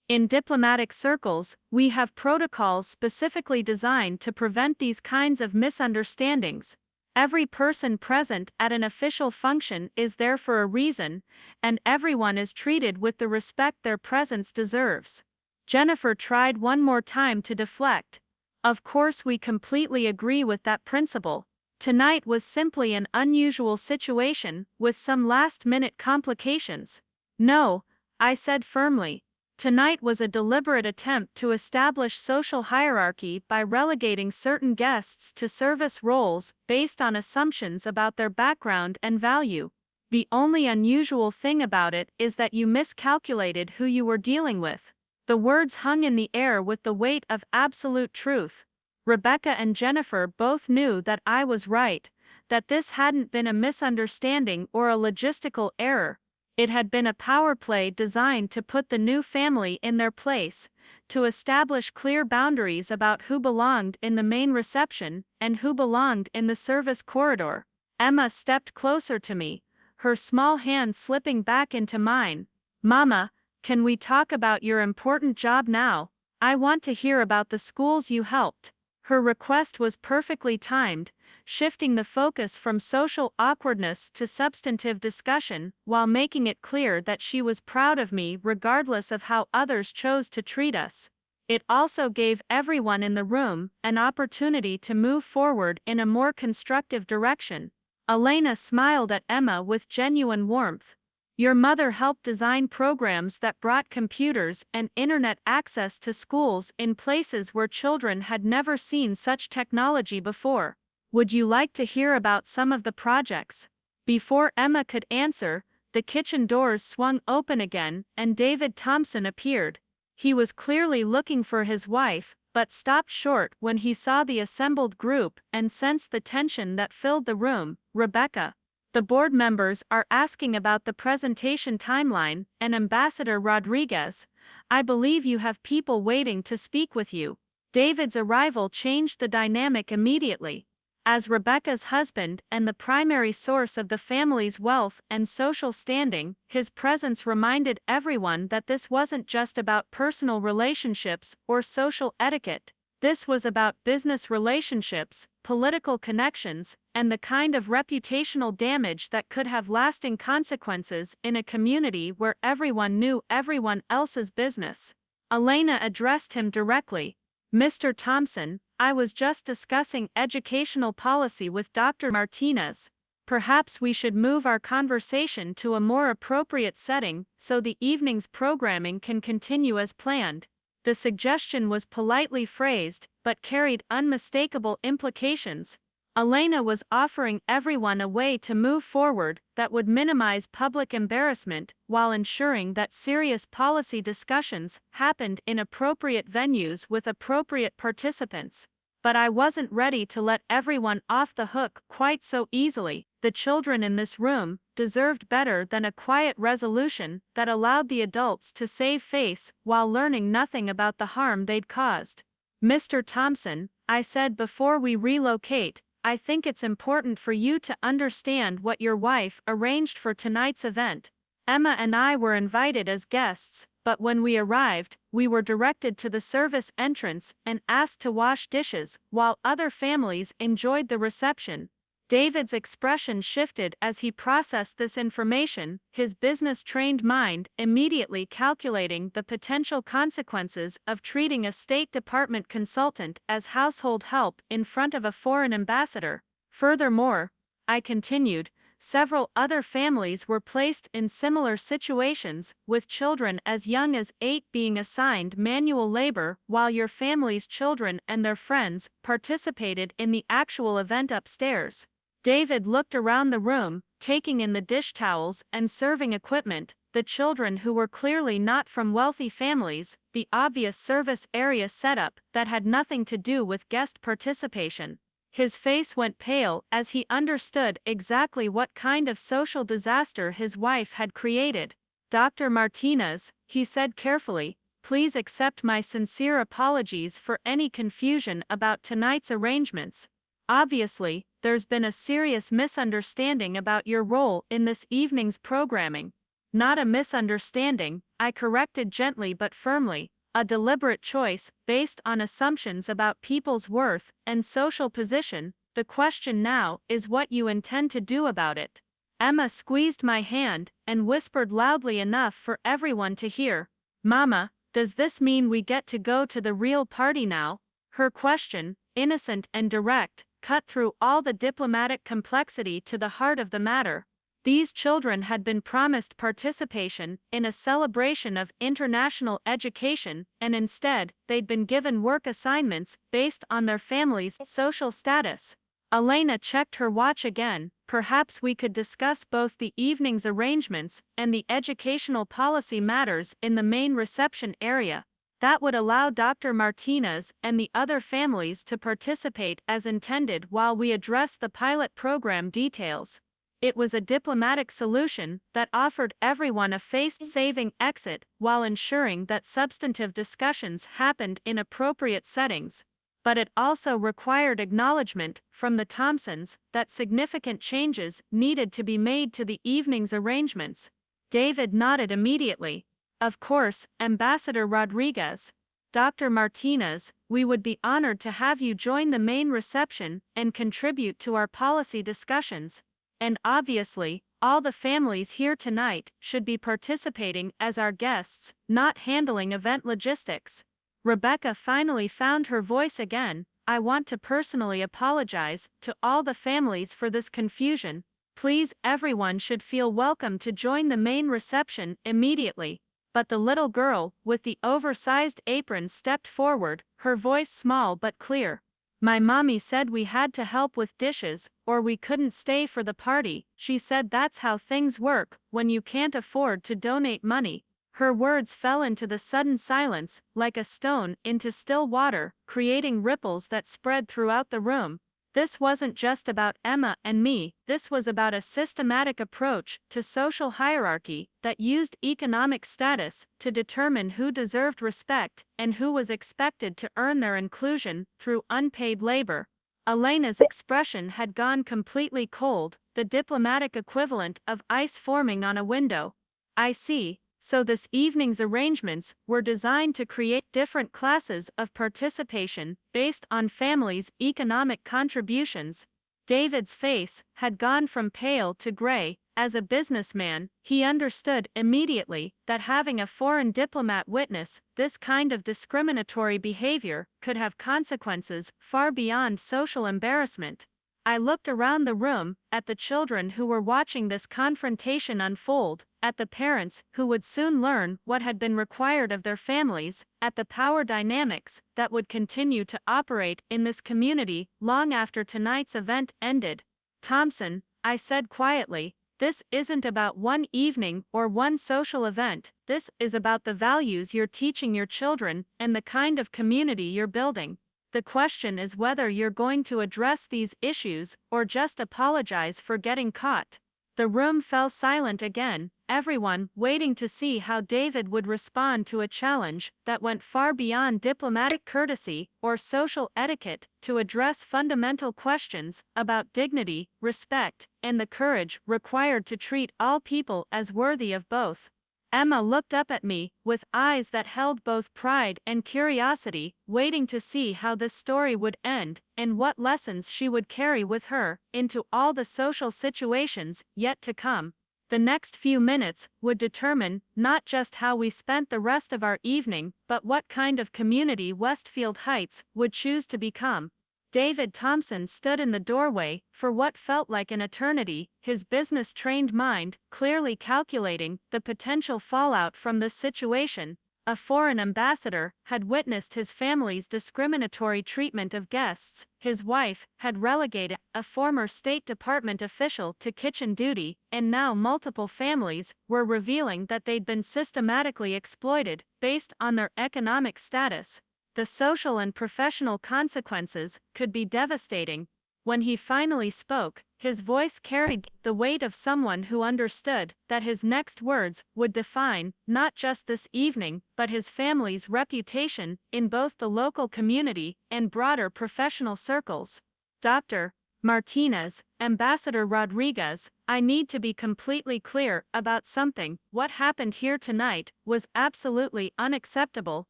Speaker 1: In diplomatic circles, we have protocols specifically designed to prevent these kinds of misunderstandings. Every person present at an official function is there for a reason, and everyone is treated with the respect their presence deserves. Jennifer tried one more time to deflect. Of course, we completely agree with that principle. Tonight was simply an unusual situation, with some last-minute complications. No, I said firmly. Tonight was a deliberate attempt to establish social hierarchy by relegating certain guests to service roles based on assumptions about their background and value. The only unusual thing about it is that you miscalculated who you were dealing with. The words hung in the air with the weight of absolute truth. Rebecca and Jennifer both knew that I was right, that this hadn't been a misunderstanding or a logistical error. It had been a power play designed to put the new family in their place, to establish clear boundaries about who belonged in the main reception and who belonged in the service corridor. Emma stepped closer to me, her small hand slipping back into mine. Mama, can we talk about your important job now? I want to hear about the schools you helped. Her request was perfectly timed, shifting the focus from social awkwardness to substantive discussion while making it clear that she was proud of me regardless of how others chose to treat us. It also gave everyone in the room an opportunity to move forward in a more constructive direction. Elena smiled at Emma with genuine warmth. Your mother helped design programs that brought computers and internet access to schools in places where children had never seen such technology before. Would you like to hear about some of the projects? Before Emma could answer, the kitchen doors swung open again and David Thompson appeared. He was clearly looking for his wife, but stopped short when he saw the assembled group and sensed the tension that filled the room. Rebecca, the board members are asking about the presentation timeline, and Ambassador Rodriguez, I believe you have people waiting to speak with you. David's arrival changed the dynamic immediately. As Rebecca's husband and the primary source of the family's wealth and social standing, his presence reminded everyone that this wasn't just about personal relationships or social etiquette. This was about business relationships, political connections, and the kind of reputational damage that could have lasting consequences in a community where everyone knew everyone else's business. Elena addressed him directly. Mr. Thompson, I was just discussing educational policy with Dr. Martinez. Perhaps we should move our conversation to a more appropriate setting so the evening's programming can continue as planned. The suggestion was politely phrased, but carried unmistakable implications. Elena was offering everyone a way to move forward that would minimize public embarrassment while ensuring that serious policy discussions happened in appropriate venues with appropriate participants. But I wasn't ready to let everyone off the hook quite so easily. The children in this room deserved better than a quiet resolution that allowed the adults to save face while learning nothing about the harm they'd caused. Mr. Thompson, I said before we relocate, I think it's important for you to understand what your wife arranged for tonight's event. Emma and I were invited as guests, but when we arrived, we were directed to the service entrance and asked to wash dishes while other families enjoyed the reception. David's expression shifted as he processed this information, his business-trained mind immediately calculating the potential consequences of treating a State Department consultant as household help in front of a foreign ambassador. Furthermore, I continued, several other families were placed in similar situations, with children as young as 8 being assigned manual labor while your family's children and their friends participated in the actual event upstairs. David looked around the room, taking in the dish towels and serving equipment, the children who were clearly not from wealthy families, the obvious service area setup that had nothing to do with guest participation. His face went pale as he understood exactly what kind of social disaster his wife had created. Dr. Martinez, he said carefully, please accept my sincere apologies for any confusion about tonight's arrangements. Obviously, there's been a serious misunderstanding about your role in this evening's programming. Not a misunderstanding, I corrected gently but firmly, a deliberate choice based on assumptions about people's worth and social position. The question now is what you intend to do about it. Emma squeezed my hand and whispered loudly enough for everyone to hear, Mama, does this mean we get to go to the real party now? Her question, innocent and direct, cut through all the diplomatic complexity to the heart of the matter. These children had been promised participation in a celebration of international education, and instead, they'd been given work assignments based on their family's social status. Elena checked her watch again. Perhaps we could discuss both the evening's arrangements and the educational policy matters in the main reception area. That would allow Dr. Martinez and the other families to participate as intended while we address the pilot program details. It was a diplomatic solution that offered everyone a face-saving exit while ensuring that substantive discussions happened in appropriate settings. But it also required acknowledgement from the Thompsons that significant changes needed to be made to the evening's arrangements. David nodded immediately. Of course, Ambassador Rodriguez. Dr. Martinez, we would be honored to have you join the main reception and contribute to our policy discussions. And obviously, all the families here tonight should be participating as our guests, not handling event logistics. Rebecca finally found her voice again. I want to personally apologize to all the families for this confusion. Please, everyone should feel welcome to join the main reception immediately. But the little girl with the oversized apron stepped forward, her voice small but clear. My mommy said we had to help with dishes, or we couldn't stay for the party. She said that's how things work when you can't afford to donate money. Her words fell into the sudden silence, like a stone into still water, creating ripples that spread throughout the room. This wasn't just about Emma and me, this was about a systematic approach to social hierarchy that used economic status to determine who deserved respect and who was expected to earn their inclusion through unpaid labor. Elena's expression had gone completely cold, the diplomatic equivalent of ice forming on a window. I see, So this evening's arrangements were designed to create different classes of participation based on families' economic contributions. David's face had gone from pale to gray. As a businessman, he understood immediately that having a foreign diplomat witness this kind of discriminatory behavior could have consequences far beyond social embarrassment. I looked around the room, at the children who were watching this confrontation unfold, at the parents who would soon learn what had been required of their families, at the power dynamics that would continue to operate in this community long after tonight's event ended. "Thompson," I said quietly, "this isn't about one evening or one social event. This is about the values you're teaching your children and the kind of community you're building. The question is whether you're going to address these issues or just apologize for getting caught." The room fell silent again, everyone waiting to see how David would respond to a challenge that went far beyond diplomatic courtesy or social etiquette to address fundamental questions about dignity, respect, and the courage required to treat all people as worthy of both. Emma looked up at me, with eyes that held both pride and curiosity, waiting to see how this story would end, and what lessons she would carry with her into all the social situations yet to come. The next few minutes would determine not just how we spent the rest of our evening, but what kind of community Westfield Heights would choose to become. David Thompson stood in the doorway for what felt like an eternity, his business-trained mind clearly calculating the potential fallout from this situation. A foreign ambassador had witnessed his family's discriminatory treatment of guests, his wife had relegated a former State Department official to kitchen duty, and now multiple families were revealing that they'd been systematically exploited based on their economic status. The social and professional consequences could be devastating. When he finally spoke, his voice carried the weight of someone who understood that his next words would define not just this evening, but his family's reputation in both the local community and broader professional circles. "Dr. Martinez, Ambassador Rodriguez, I need to be completely clear about something. What happened here tonight was absolutely unacceptable,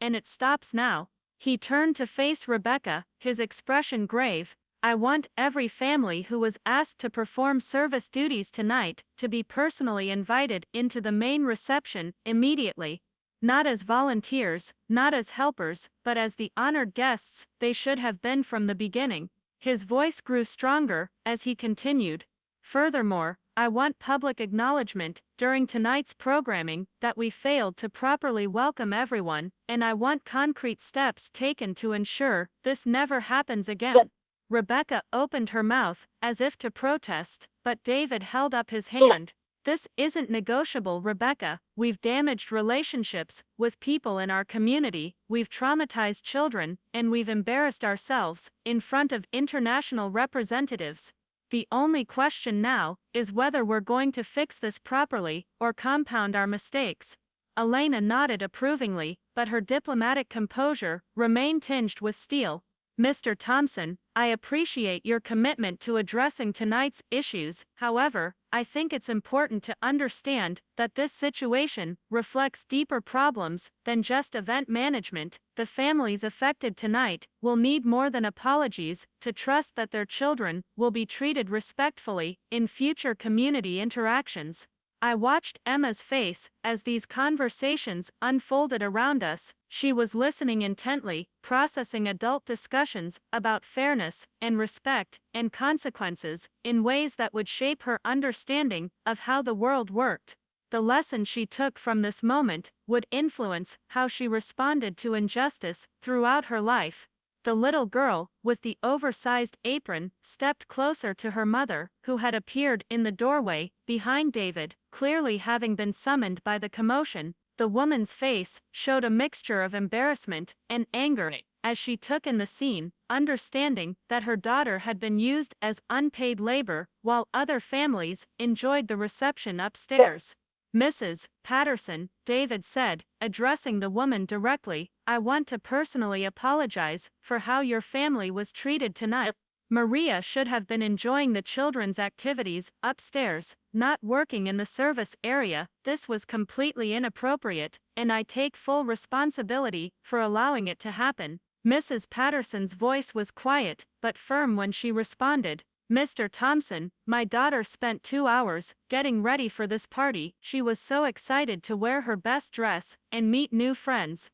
Speaker 1: and it stops now." He turned to face Rebecca, his expression grave. "I want every family who was asked to perform service duties tonight to be personally invited into the main reception immediately. Not as volunteers, not as helpers, but as the honored guests they should have been from the beginning." His voice grew stronger as he continued. "Furthermore, I want public acknowledgement during tonight's programming that we failed to properly welcome everyone, and I want concrete steps taken to ensure this never happens again." Rebecca opened her mouth as if to protest, but David held up his hand. "This isn't negotiable, Rebecca. We've damaged relationships with people in our community, we've traumatized children, and we've embarrassed ourselves in front of international representatives. The only question now is whether we're going to fix this properly or compound our mistakes." Elena nodded approvingly, but her diplomatic composure remained tinged with steel. "Mr. Thompson, I appreciate your commitment to addressing tonight's issues. However, I think it's important to understand that this situation reflects deeper problems than just event management. The families affected tonight will need more than apologies to trust that their children will be treated respectfully in future community interactions." I watched Emma's face as these conversations unfolded around us. She was listening intently, processing adult discussions about fairness and respect and consequences in ways that would shape her understanding of how the world worked. The lesson she took from this moment would influence how she responded to injustice throughout her life. The little girl, with the oversized apron, stepped closer to her mother, who had appeared in the doorway behind David, clearly having been summoned by the commotion. The woman's face showed a mixture of embarrassment and anger as she took in the scene, understanding that her daughter had been used as unpaid labor while other families enjoyed the reception upstairs. "Mrs. Patterson," David said, addressing the woman directly, "I want to personally apologize for how your family was treated tonight. Maria should have been enjoying the children's activities upstairs, not working in the service area. This was completely inappropriate, and I take full responsibility for allowing it to happen. Mrs. Patterson's voice was quiet but firm when she responded. Mr. Thompson, my daughter spent 2 hours getting ready for this party. She was so excited to wear her best dress and meet new friends.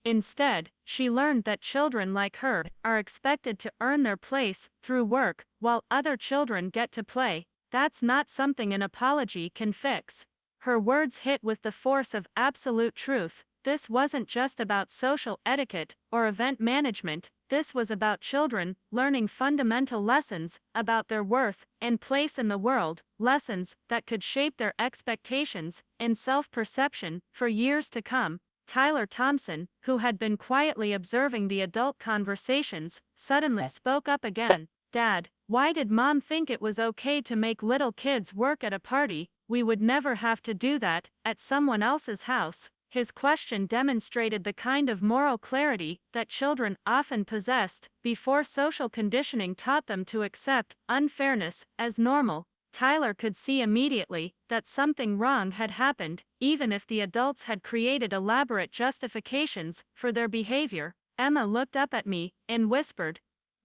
Speaker 1: Instead, she learned that children like her are expected to earn their place through work, while other children get to play. That's not something an apology can fix. Her words hit with the force of absolute truth. This wasn't just about social etiquette or event management. This was about children learning fundamental lessons about their worth and place in the world, lessons that could shape their expectations and self-perception for years to come. Tyler Thompson, who had been quietly observing the adult conversations, suddenly spoke up again. Dad, why did Mom think it was okay to make little kids work at a party? We would never have to do that at someone else's house. His question demonstrated the kind of moral clarity that children often possessed before social conditioning taught them to accept unfairness as normal. Tyler could see immediately that something wrong had happened, even if the adults had created elaborate justifications for their behavior. Emma looked up at me and whispered,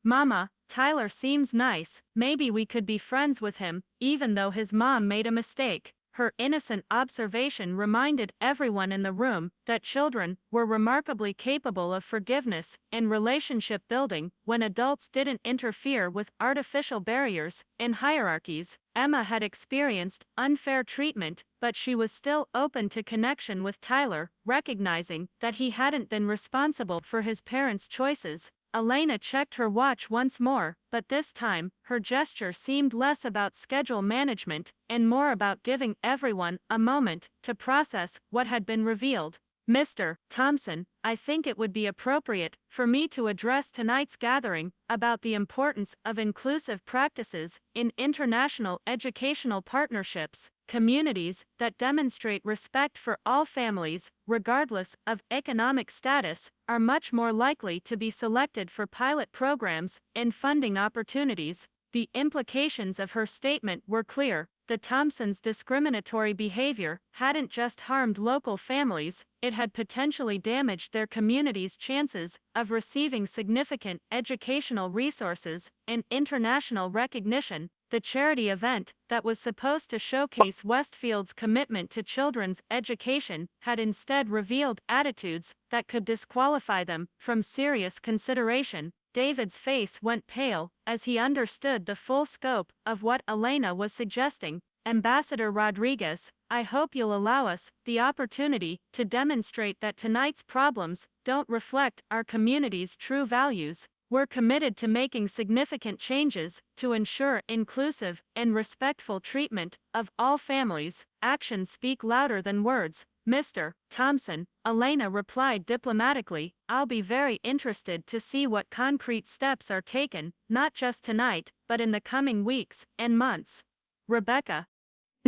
Speaker 1: "Mama, Tyler seems nice. Maybe we could be friends with him, even though his mom made a mistake." Her innocent observation reminded everyone in the room that children were remarkably capable of forgiveness and relationship building when adults didn't interfere with artificial barriers and hierarchies. Emma had experienced unfair treatment, but she was still open to connection with Tyler, recognizing that he hadn't been responsible for his parents' choices. Elena checked her watch once more, but this time, her gesture seemed less about schedule management and more about giving everyone a moment to process what had been revealed. "Mr. Thompson, I think it would be appropriate for me to address tonight's gathering about the importance of inclusive practices in international educational partnerships. Communities that demonstrate respect for all families, regardless of economic status, are much more likely to be selected for pilot programs and funding opportunities." The implications of her statement were clear. The Thompsons' discriminatory behavior hadn't just harmed local families, it had potentially damaged their community's chances of receiving significant educational resources and international recognition. The charity event that was supposed to showcase Westfield's commitment to children's education had instead revealed attitudes that could disqualify them from serious consideration. David's face went pale as he understood the full scope of what Elena was suggesting. "Ambassador Rodriguez, I hope you'll allow us the opportunity to demonstrate that tonight's problems don't reflect our community's true values. We're committed to making significant changes to ensure inclusive and respectful treatment of all families. Actions speak louder than words, Mr. Thompson," Elena replied diplomatically. "I'll be very interested to see what concrete steps are taken, not just tonight, but in the coming weeks and months." Rebecca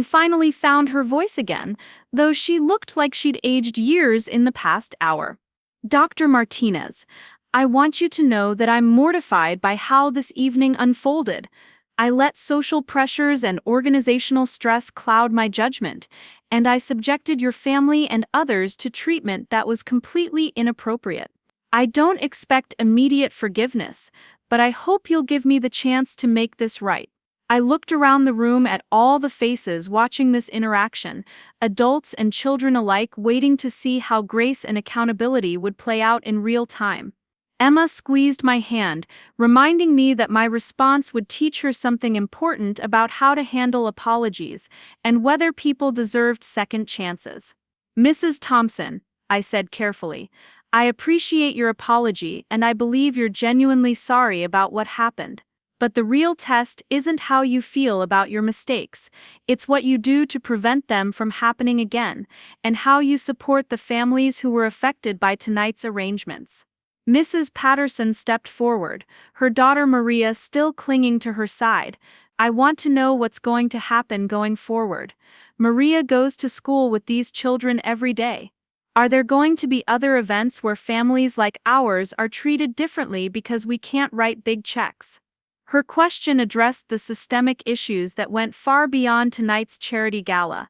Speaker 1: finally found her voice again, though she looked like she'd aged years in the past hour. "Dr. Martinez, I want you to know that I'm mortified by how this evening unfolded. I let social pressures and organizational stress cloud my judgment, and I subjected your family and others to treatment that was completely inappropriate. I don't expect immediate forgiveness, but I hope you'll give me the chance to make this right." I looked around the room at all the faces watching this interaction, adults and children alike waiting to see how grace and accountability would play out in real time. Emma squeezed my hand, reminding me that my response would teach her something important about how to handle apologies and whether people deserved second chances. "Mrs. Thompson," I said carefully, "I appreciate your apology and I believe you're genuinely sorry about what happened. But the real test isn't how you feel about your mistakes, it's what you do to prevent them from happening again, and how you support the families who were affected by tonight's arrangements." Mrs. Patterson stepped forward, her daughter Maria still clinging to her side. "I want to know what's going to happen going forward. Maria goes to school with these children every day. Are there going to be other events where families like ours are treated differently because we can't write big checks?" Her question addressed the systemic issues that went far beyond tonight's charity gala.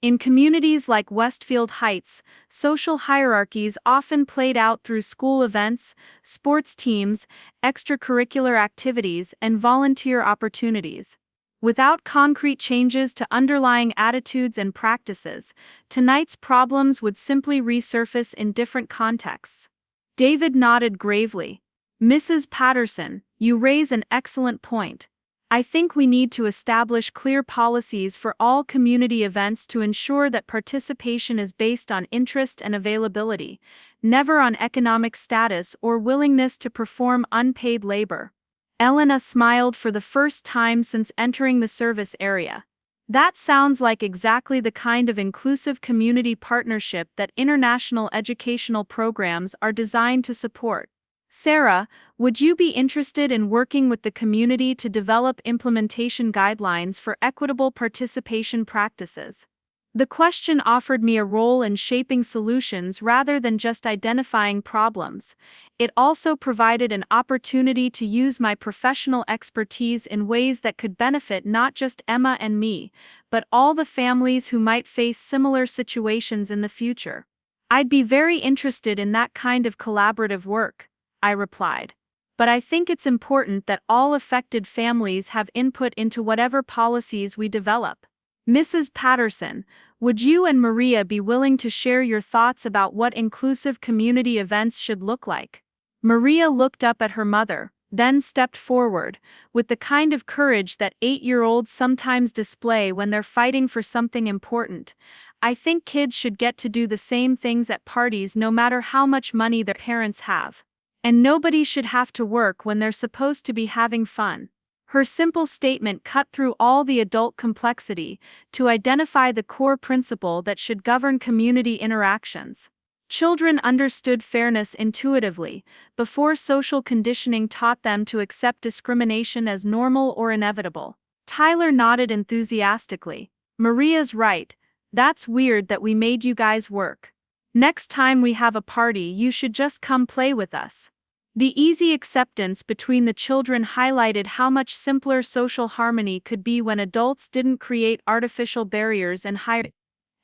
Speaker 1: In communities like Westfield Heights, social hierarchies often played out through school events, sports teams, extracurricular activities, and volunteer opportunities. Without concrete changes to underlying attitudes and practices, tonight's problems would simply resurface in different contexts. David nodded gravely. Mrs. Patterson, you raise an excellent point. I think we need to establish clear policies for all community events to ensure that participation is based on interest and availability, never on economic status or willingness to perform unpaid labor. Elena smiled for the first time since entering the service area. That sounds like exactly the kind of inclusive community partnership that international educational programs are designed to support. Sarah, would you be interested in working with the community to develop implementation guidelines for equitable participation practices? The question offered me a role in shaping solutions rather than just identifying problems. It also provided an opportunity to use my professional expertise in ways that could benefit not just Emma and me, but all the families who might face similar situations in the future. I'd be very interested in that kind of collaborative work, I replied. But I think it's important that all affected families have input into whatever policies we develop. Mrs. Patterson, would you and Maria be willing to share your thoughts about what inclusive community events should look like? Maria looked up at her mother, then stepped forward, with the kind of courage that 8-year-olds sometimes display when they're fighting for something important. I think kids should get to do the same things at parties no matter how much money their parents have. And nobody should have to work when they're supposed to be having fun. Her simple statement cut through all the adult complexity to identify the core principle that should govern community interactions. Children understood fairness intuitively, before social conditioning taught them to accept discrimination as normal or inevitable. Tyler nodded enthusiastically. Maria's right. That's weird that we made you guys work. Next time we have a party, you should just come play with us. The easy acceptance between the children highlighted how much simpler social harmony could be when adults didn't create artificial barriers and hide.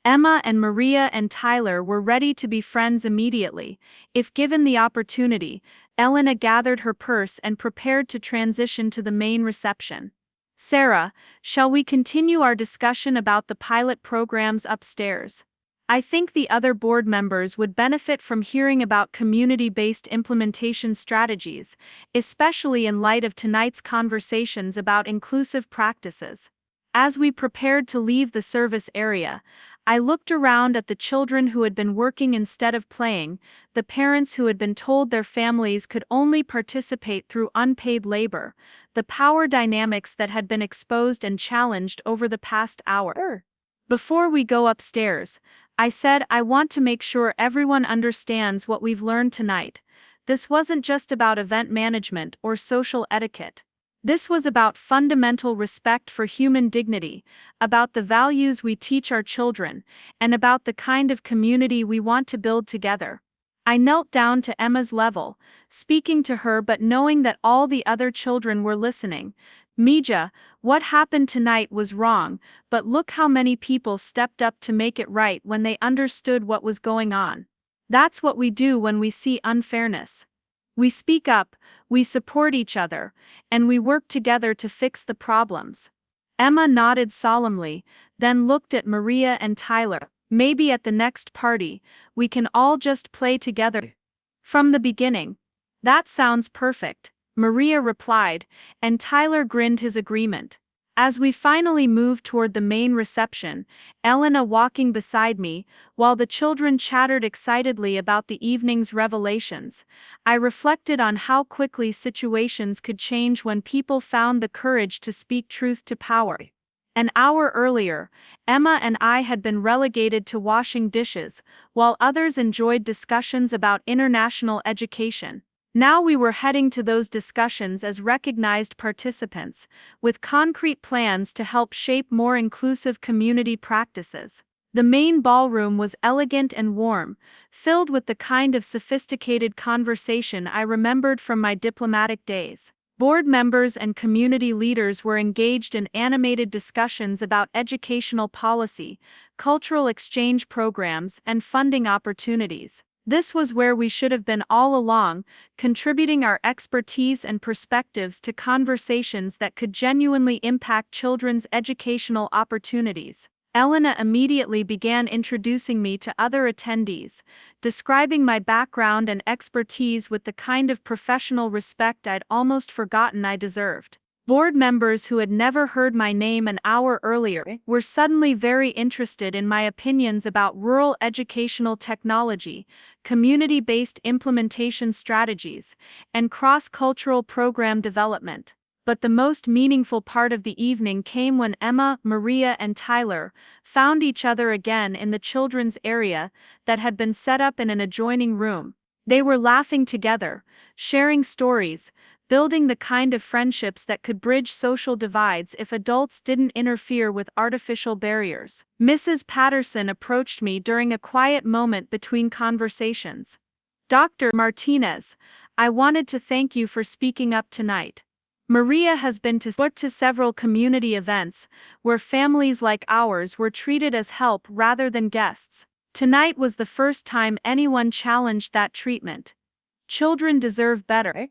Speaker 1: Emma and Maria and Tyler were ready to be friends immediately, if given the opportunity. Elena gathered her purse and prepared to transition to the main reception. Sarah, shall we continue our discussion about the pilot programs upstairs? I think the other board members would benefit from hearing about community-based implementation strategies, especially in light of tonight's conversations about inclusive practices. As we prepared to leave the service area, I looked around at the children who had been working instead of playing, the parents who had been told their families could only participate through unpaid labor, the power dynamics that had been exposed and challenged over the past hour. Before we go upstairs, I said I want to make sure everyone understands what we've learned tonight. This wasn't just about event management or social etiquette. This was about fundamental respect for human dignity, about the values we teach our children, and about the kind of community we want to build together. I knelt down to Emma's level, speaking to her but knowing that all the other children were listening. Mija, what happened tonight was wrong, but look how many people stepped up to make it right when they understood what was going on. That's what we do when we see unfairness. We speak up, we support each other, and we work together to fix the problems. Emma nodded solemnly, then looked at Maria and Tyler. Maybe at the next party, we can all just play together. From the beginning. That sounds perfect, Maria replied, and Tyler grinned his agreement. As we finally moved toward the main reception, Elena walking beside me, while the children chattered excitedly about the evening's revelations, I reflected on how quickly situations could change when people found the courage to speak truth to power. An hour earlier, Emma and I had been relegated to washing dishes, while others enjoyed discussions about international education. Now we were heading to those discussions as recognized participants, with concrete plans to help shape more inclusive community practices. The main ballroom was elegant and warm, filled with the kind of sophisticated conversation I remembered from my diplomatic days. Board members and community leaders were engaged in animated discussions about educational policy, cultural exchange programs, and funding opportunities. This was where we should have been all along, contributing our expertise and perspectives to conversations that could genuinely impact children's educational opportunities. Elena immediately began introducing me to other attendees, describing my background and expertise with the kind of professional respect I'd almost forgotten I deserved. Board members who had never heard my name an hour earlier were suddenly very interested in my opinions about rural educational technology, community-based implementation strategies, and cross-cultural program development. But the most meaningful part of the evening came when Emma, Maria, and Tyler found each other again in the children's area that had been set up in an adjoining room. They were laughing together, sharing stories, building the kind of friendships that could bridge social divides if adults didn't interfere with artificial barriers. Mrs. Patterson approached me during a quiet moment between conversations. "Dr. Martinez, I wanted to thank you for speaking up tonight. Maria has been to several community events where families like ours were treated as help rather than guests. Tonight was the first time anyone challenged that treatment. Children deserve better."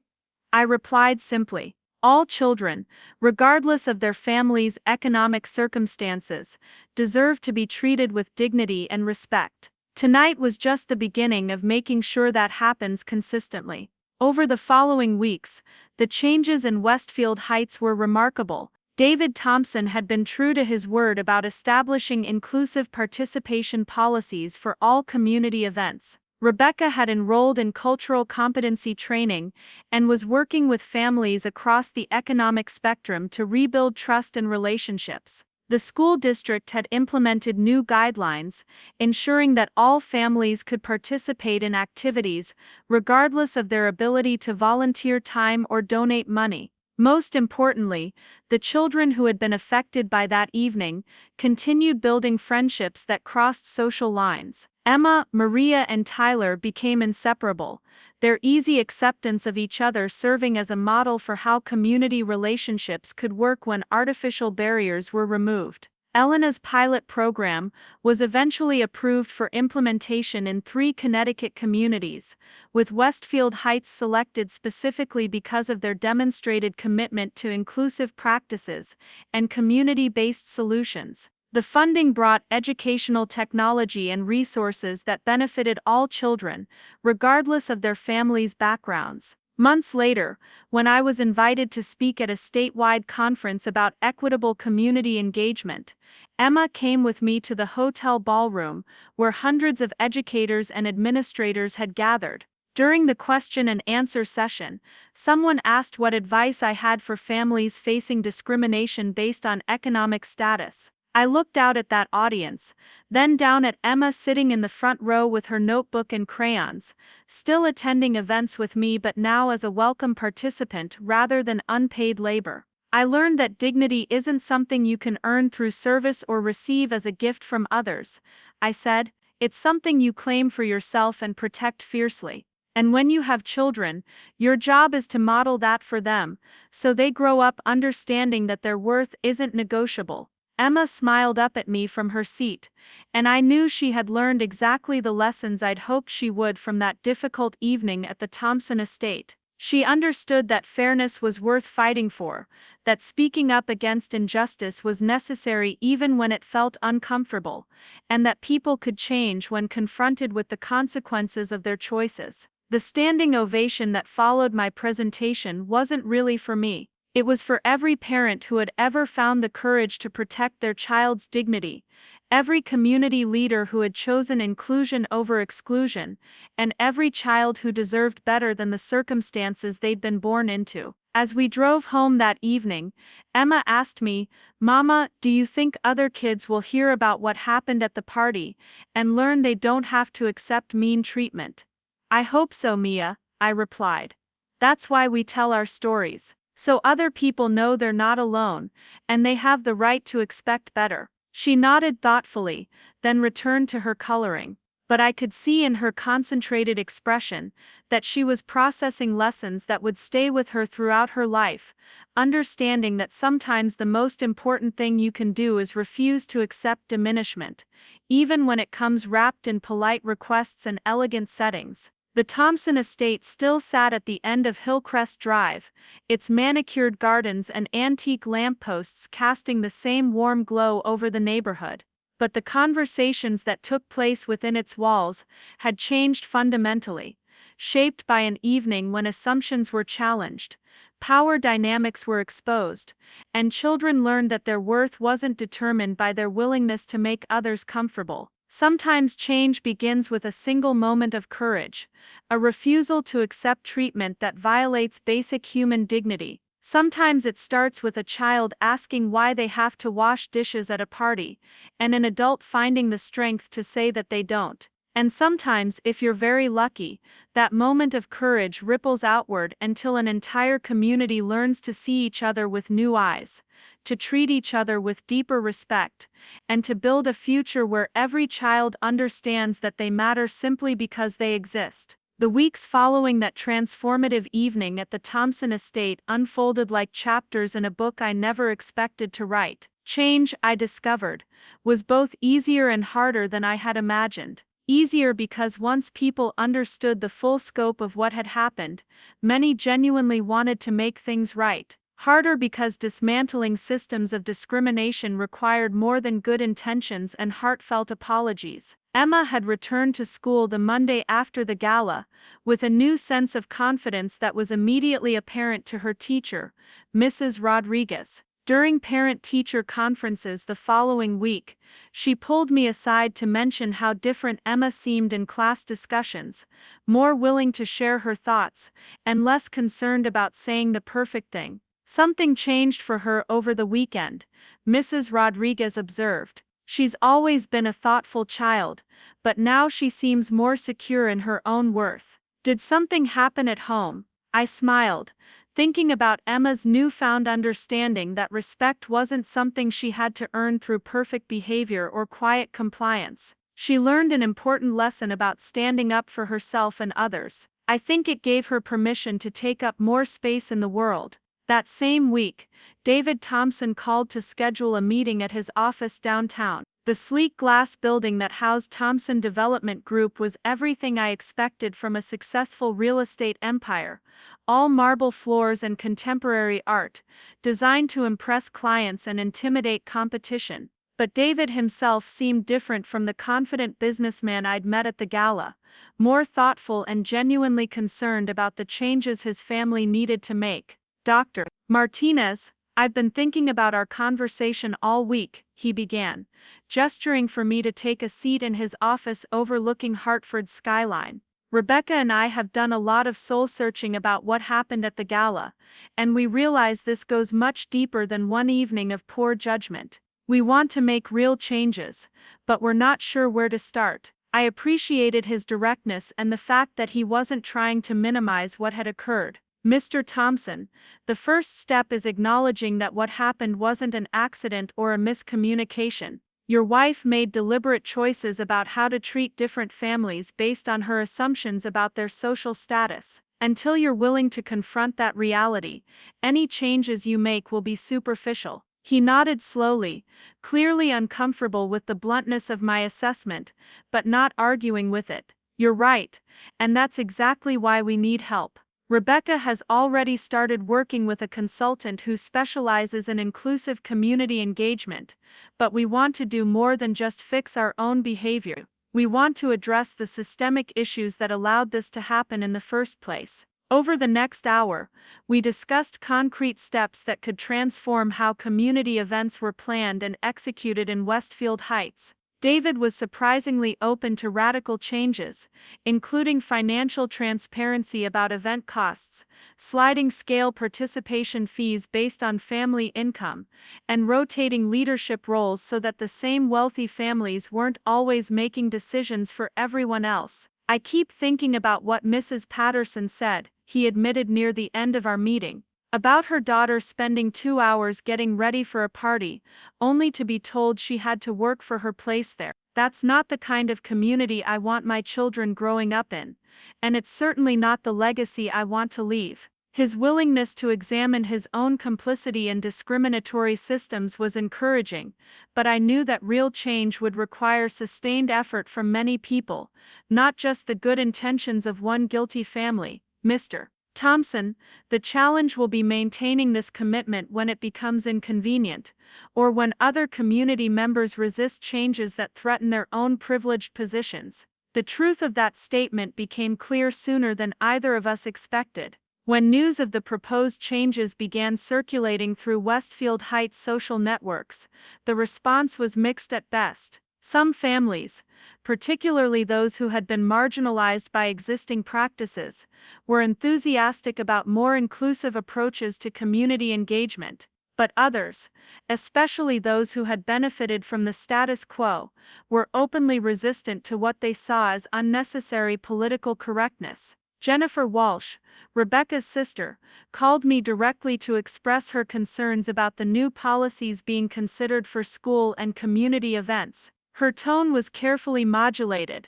Speaker 1: I replied simply. All children, regardless of their family's economic circumstances, deserve to be treated with dignity and respect. Tonight was just the beginning of making sure that happens consistently. Over the following weeks, the changes in Westfield Heights were remarkable. David Thompson had been true to his word about establishing inclusive participation policies for all community events. Rebecca had enrolled in cultural competency training and was working with families across the economic spectrum to rebuild trust and relationships. The school district had implemented new guidelines, ensuring that all families could participate in activities, regardless of their ability to volunteer time or donate money. Most importantly, the children who had been affected by that evening continued building friendships that crossed social lines. Emma, Maria, and Tyler became inseparable, their easy acceptance of each other serving as a model for how community relationships could work when artificial barriers were removed. Elena's pilot program was eventually approved for implementation in 3 Connecticut communities, with Westfield Heights selected specifically because of their demonstrated commitment to inclusive practices and community-based solutions. The funding brought educational technology and resources that benefited all children, regardless of their families' backgrounds. Months later, when I was invited to speak at a statewide conference about equitable community engagement, Emma came with me to the hotel ballroom, where hundreds of educators and administrators had gathered. During the question and answer session, someone asked what advice I had for families facing discrimination based on economic status. I looked out at that audience, then down at Emma sitting in the front row with her notebook and crayons, still attending events with me but now as a welcome participant rather than unpaid labor. I learned that dignity isn't something you can earn through service or receive as a gift from others. I said, it's something you claim for yourself and protect fiercely. And when you have children, your job is to model that for them, so they grow up understanding that their worth isn't negotiable. Emma smiled up at me from her seat, and I knew she had learned exactly the lessons I'd hoped she would from that difficult evening at the Thompson estate. She understood that fairness was worth fighting for, that speaking up against injustice was necessary even when it felt uncomfortable, and that people could change when confronted with the consequences of their choices. The standing ovation that followed my presentation wasn't really for me. It was for every parent who had ever found the courage to protect their child's dignity, every community leader who had chosen inclusion over exclusion, and every child who deserved better than the circumstances they'd been born into. As we drove home that evening, Emma asked me, "Mama, do you think other kids will hear about what happened at the party and learn they don't have to accept mean treatment?" "I hope so, Mia," I replied. "That's why we tell our stories. So other people know they're not alone, and they have the right to expect better." She nodded thoughtfully, then returned to her coloring. but I could see in her concentrated expression that she was processing lessons that would stay with her throughout her life, understanding that sometimes the most important thing you can do is refuse to accept diminishment, even when it comes wrapped in polite requests and elegant settings. The Thompson estate still sat at the end of Hillcrest Drive, its manicured gardens and antique lampposts casting the same warm glow over the neighborhood. But the conversations that took place within its walls had changed fundamentally, shaped by an evening when assumptions were challenged, power dynamics were exposed, and children learned that their worth wasn't determined by their willingness to make others comfortable. Sometimes change begins with a single moment of courage, a refusal to accept treatment that violates basic human dignity. Sometimes it starts with a child asking why they have to wash dishes at a party, and an adult finding the strength to say that they don't. And sometimes, if you're very lucky, that moment of courage ripples outward until an entire community learns to see each other with new eyes, to treat each other with deeper respect, and to build a future where every child understands that they matter simply because they exist. The weeks following that transformative evening at the Thompson estate unfolded like chapters in a book I never expected to write. Change, I discovered, was both easier and harder than I had imagined. Easier because once people understood the full scope of what had happened, many genuinely wanted to make things right. Harder because dismantling systems of discrimination required more than good intentions and heartfelt apologies. Emma had returned to school the Monday after the gala, with a new sense of confidence that was immediately apparent to her teacher, Mrs. Rodriguez. During parent-teacher conferences the following week, she pulled me aside to mention how different Emma seemed in class discussions, more willing to share her thoughts, and less concerned about saying the perfect thing. Something changed for her over the weekend, Mrs. Rodriguez observed. She's always been a thoughtful child, but now she seems more secure in her own worth. Did something happen at home? I smiled, thinking about Emma's newfound understanding that respect wasn't something she had to earn through perfect behavior or quiet compliance. She learned an important lesson about standing up for herself and others. I think it gave her permission to take up more space in the world. That same week, David Thompson called to schedule a meeting at his office downtown. The sleek glass building that housed Thompson Development Group was everything I expected from a successful real estate empire, all marble floors and contemporary art, designed to impress clients and intimidate competition. But David himself seemed different from the confident businessman I'd met at the gala, more thoughtful and genuinely concerned about the changes his family needed to make. Dr. Martinez, I've been thinking about our conversation all week, he began, gesturing for me to take a seat in his office overlooking Hartford's skyline. Rebecca and I have done a lot of soul-searching about what happened at the gala, and we realize this goes much deeper than one evening of poor judgment. We want to make real changes, but we're not sure where to start. I appreciated his directness and the fact that he wasn't trying to minimize what had occurred. Mr. Thompson, the first step is acknowledging that what happened wasn't an accident or a miscommunication. Your wife made deliberate choices about how to treat different families based on her assumptions about their social status. Until you're willing to confront that reality, any changes you make will be superficial. He nodded slowly, clearly uncomfortable with the bluntness of my assessment, but not arguing with it. You're right, and that's exactly why we need help. Rebecca has already started working with a consultant who specializes in inclusive community engagement, but we want to do more than just fix our own behavior. We want to address the systemic issues that allowed this to happen in the first place. Over the next hour, we discussed concrete steps that could transform how community events were planned and executed in Westfield Heights. David was surprisingly open to radical changes, including financial transparency about event costs, sliding scale participation fees based on family income, and rotating leadership roles so that the same wealthy families weren't always making decisions for everyone else. I keep thinking about what Mrs. Patterson said, he admitted near the end of our meeting, about her daughter spending 2 hours getting ready for a party, only to be told she had to work for her place there. That's not the kind of community I want my children growing up in, and it's certainly not the legacy I want to leave. His willingness to examine his own complicity in discriminatory systems was encouraging, but I knew that real change would require sustained effort from many people, not just the good intentions of one guilty family. Mr. Thompson, the challenge will be maintaining this commitment when it becomes inconvenient, or when other community members resist changes that threaten their own privileged positions. The truth of that statement became clear sooner than either of us expected. When news of the proposed changes began circulating through Westfield Heights social networks, the response was mixed at best. Some families, particularly those who had been marginalized by existing practices, were enthusiastic about more inclusive approaches to community engagement, but others, especially those who had benefited from the status quo, were openly resistant to what they saw as unnecessary political correctness. Jennifer Walsh, Rebecca's sister, called me directly to express her concerns about the new policies being considered for school and community events. Her tone was carefully modulated,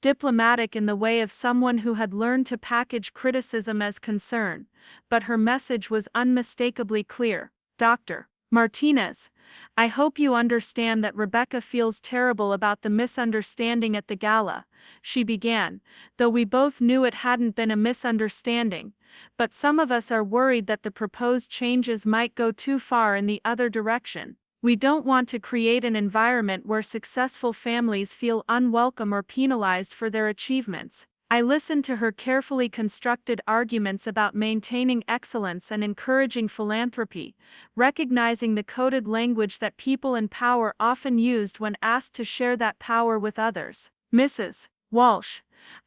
Speaker 1: diplomatic in the way of someone who had learned to package criticism as concern, but her message was unmistakably clear. Dr. Martinez, I hope you understand that Rebecca feels terrible about the misunderstanding at the gala, she began, though we both knew it hadn't been a misunderstanding, but some of us are worried that the proposed changes might go too far in the other direction. We don't want to create an environment where successful families feel unwelcome or penalized for their achievements. I listened to her carefully constructed arguments about maintaining excellence and encouraging philanthropy, recognizing the coded language that people in power often used when asked to share that power with others. Mrs. Walsh,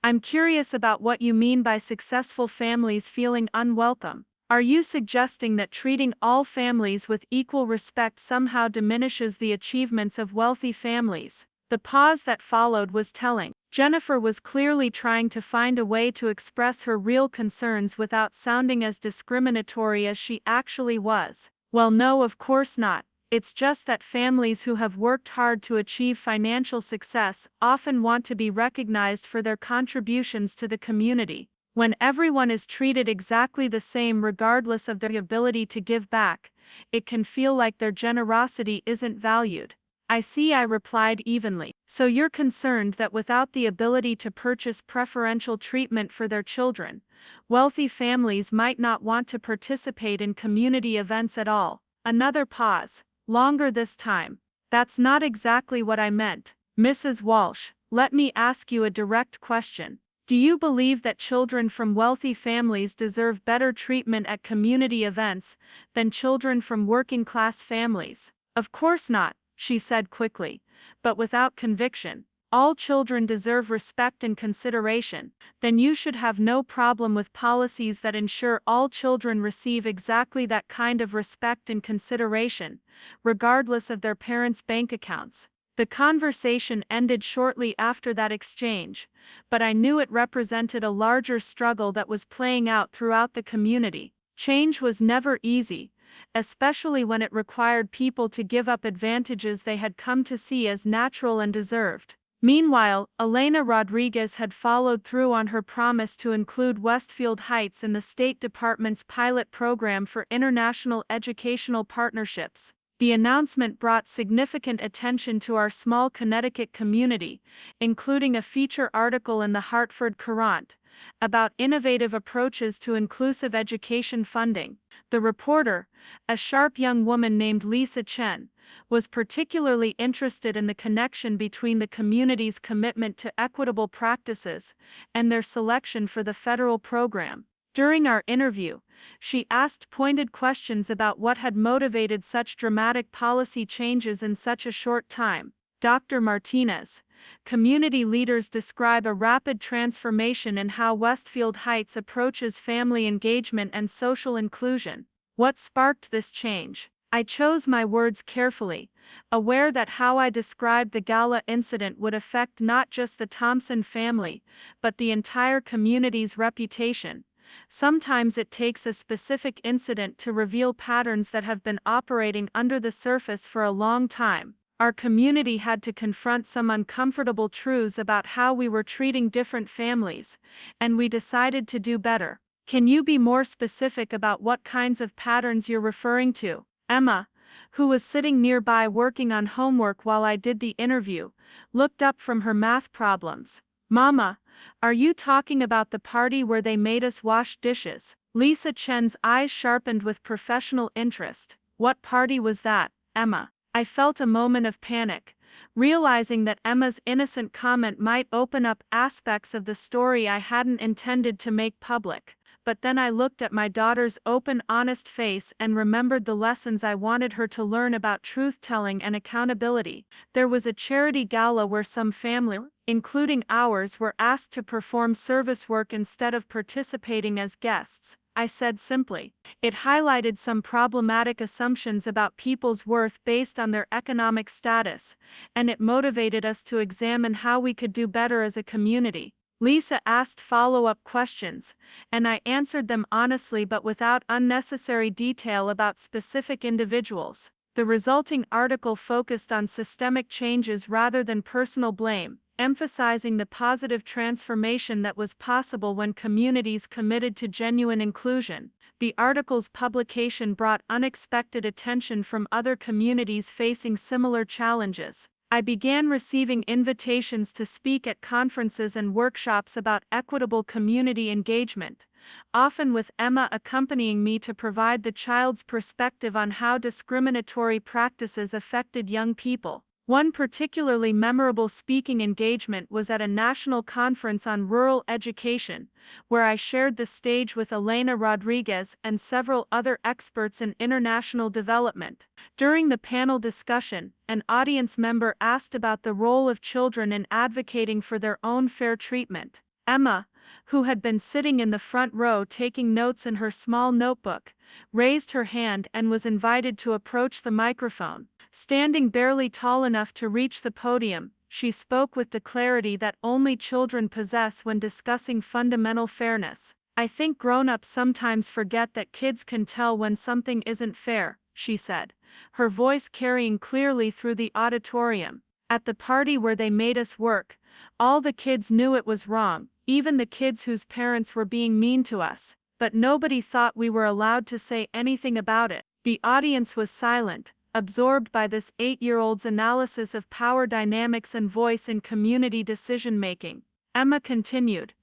Speaker 1: I'm curious about what you mean by successful families feeling unwelcome. Are you suggesting that treating all families with equal respect somehow diminishes the achievements of wealthy families? The pause that followed was telling. Jennifer was clearly trying to find a way to express her real concerns without sounding as discriminatory as she actually was. Well, no, of course not. It's just that families who have worked hard to achieve financial success often want to be recognized for their contributions to the community. When everyone is treated exactly the same regardless of their ability to give back, it can feel like their generosity isn't valued. I see, I replied evenly. So you're concerned that without the ability to purchase preferential treatment for their children, wealthy families might not want to participate in community events at all. Another pause, longer this time. That's not exactly what I meant. Mrs. Walsh, let me ask you a direct question. Do you believe that children from wealthy families deserve better treatment at community events than children from working-class families? Of course not, she said quickly, but without conviction. All children deserve respect and consideration. Then you should have no problem with policies that ensure all children receive exactly that kind of respect and consideration, regardless of their parents' bank accounts. The conversation ended shortly after that exchange, but I knew it represented a larger struggle that was playing out throughout the community. Change was never easy, especially when it required people to give up advantages they had come to see as natural and deserved. Meanwhile, Elena Rodriguez had followed through on her promise to include Westfield Heights in the State Department's pilot program for international educational partnerships. The announcement brought significant attention to our small Connecticut community, including a feature article in the Hartford Courant about innovative approaches to inclusive education funding. The reporter, a sharp young woman named Lisa Chen, was particularly interested in the connection between the community's commitment to equitable practices and their selection for the federal program. During our interview, she asked pointed questions about what had motivated such dramatic policy changes in such a short time. Dr. Martinez, community leaders describe a rapid transformation in how Westfield Heights approaches family engagement and social inclusion. What sparked this change? I chose my words carefully, aware that how I described the gala incident would affect not just the Thompson family, but the entire community's reputation. Sometimes it takes a specific incident to reveal patterns that have been operating under the surface for a long time.
Speaker 3: Our community had to confront some uncomfortable truths about how we were treating different families, and we decided to do better. Can you be more specific about what kinds of patterns you're referring to? Emma, who was sitting nearby working on homework while I did the interview, looked up from her math problems. Mama, are you talking about the party where they made us wash dishes? Lisa Chen's eyes sharpened with professional interest. What party was that, Emma? I felt a moment of panic, realizing that Emma's innocent comment might open up aspects of the story I hadn't intended to make public. But then I looked at my daughter's open, honest face and remembered the lessons I wanted her to learn about truth-telling and accountability. There was a charity gala where some family, including ours, were asked to perform service work instead of participating as guests. I said simply. It highlighted some problematic assumptions about people's worth based on their economic status, and it motivated us to examine how we could do better as a community. Lisa asked follow-up questions, and I answered them honestly but without unnecessary detail about specific individuals. The resulting article focused on systemic changes rather than personal blame, emphasizing the positive transformation that was possible when communities committed to genuine inclusion. The article's publication brought unexpected attention from other communities facing similar challenges. I began receiving invitations to speak at conferences and workshops about equitable community engagement, often with Emma accompanying me to provide the child's perspective on how discriminatory practices affected young people. One particularly memorable speaking engagement was at a national conference on rural education, where I shared the stage with Elena Rodriguez and several other experts in international development. During the panel discussion, an audience member asked about the role of children in advocating for their own fair treatment. Emma, who had been sitting in the front row taking notes in her small notebook, raised her hand and was invited to approach the microphone. Standing barely tall enough to reach the podium, she spoke with the clarity that only children possess when discussing fundamental fairness. I think grown-ups sometimes forget that kids can tell when something isn't fair, she said, her voice carrying clearly through the auditorium. At the party where they made us work, all the kids knew it was wrong, even the kids whose parents were being mean to us, but nobody thought we were allowed to say anything about it. The audience was silent, absorbed by this 8-year-old's analysis of power dynamics and voice in community decision-making. Emma continued,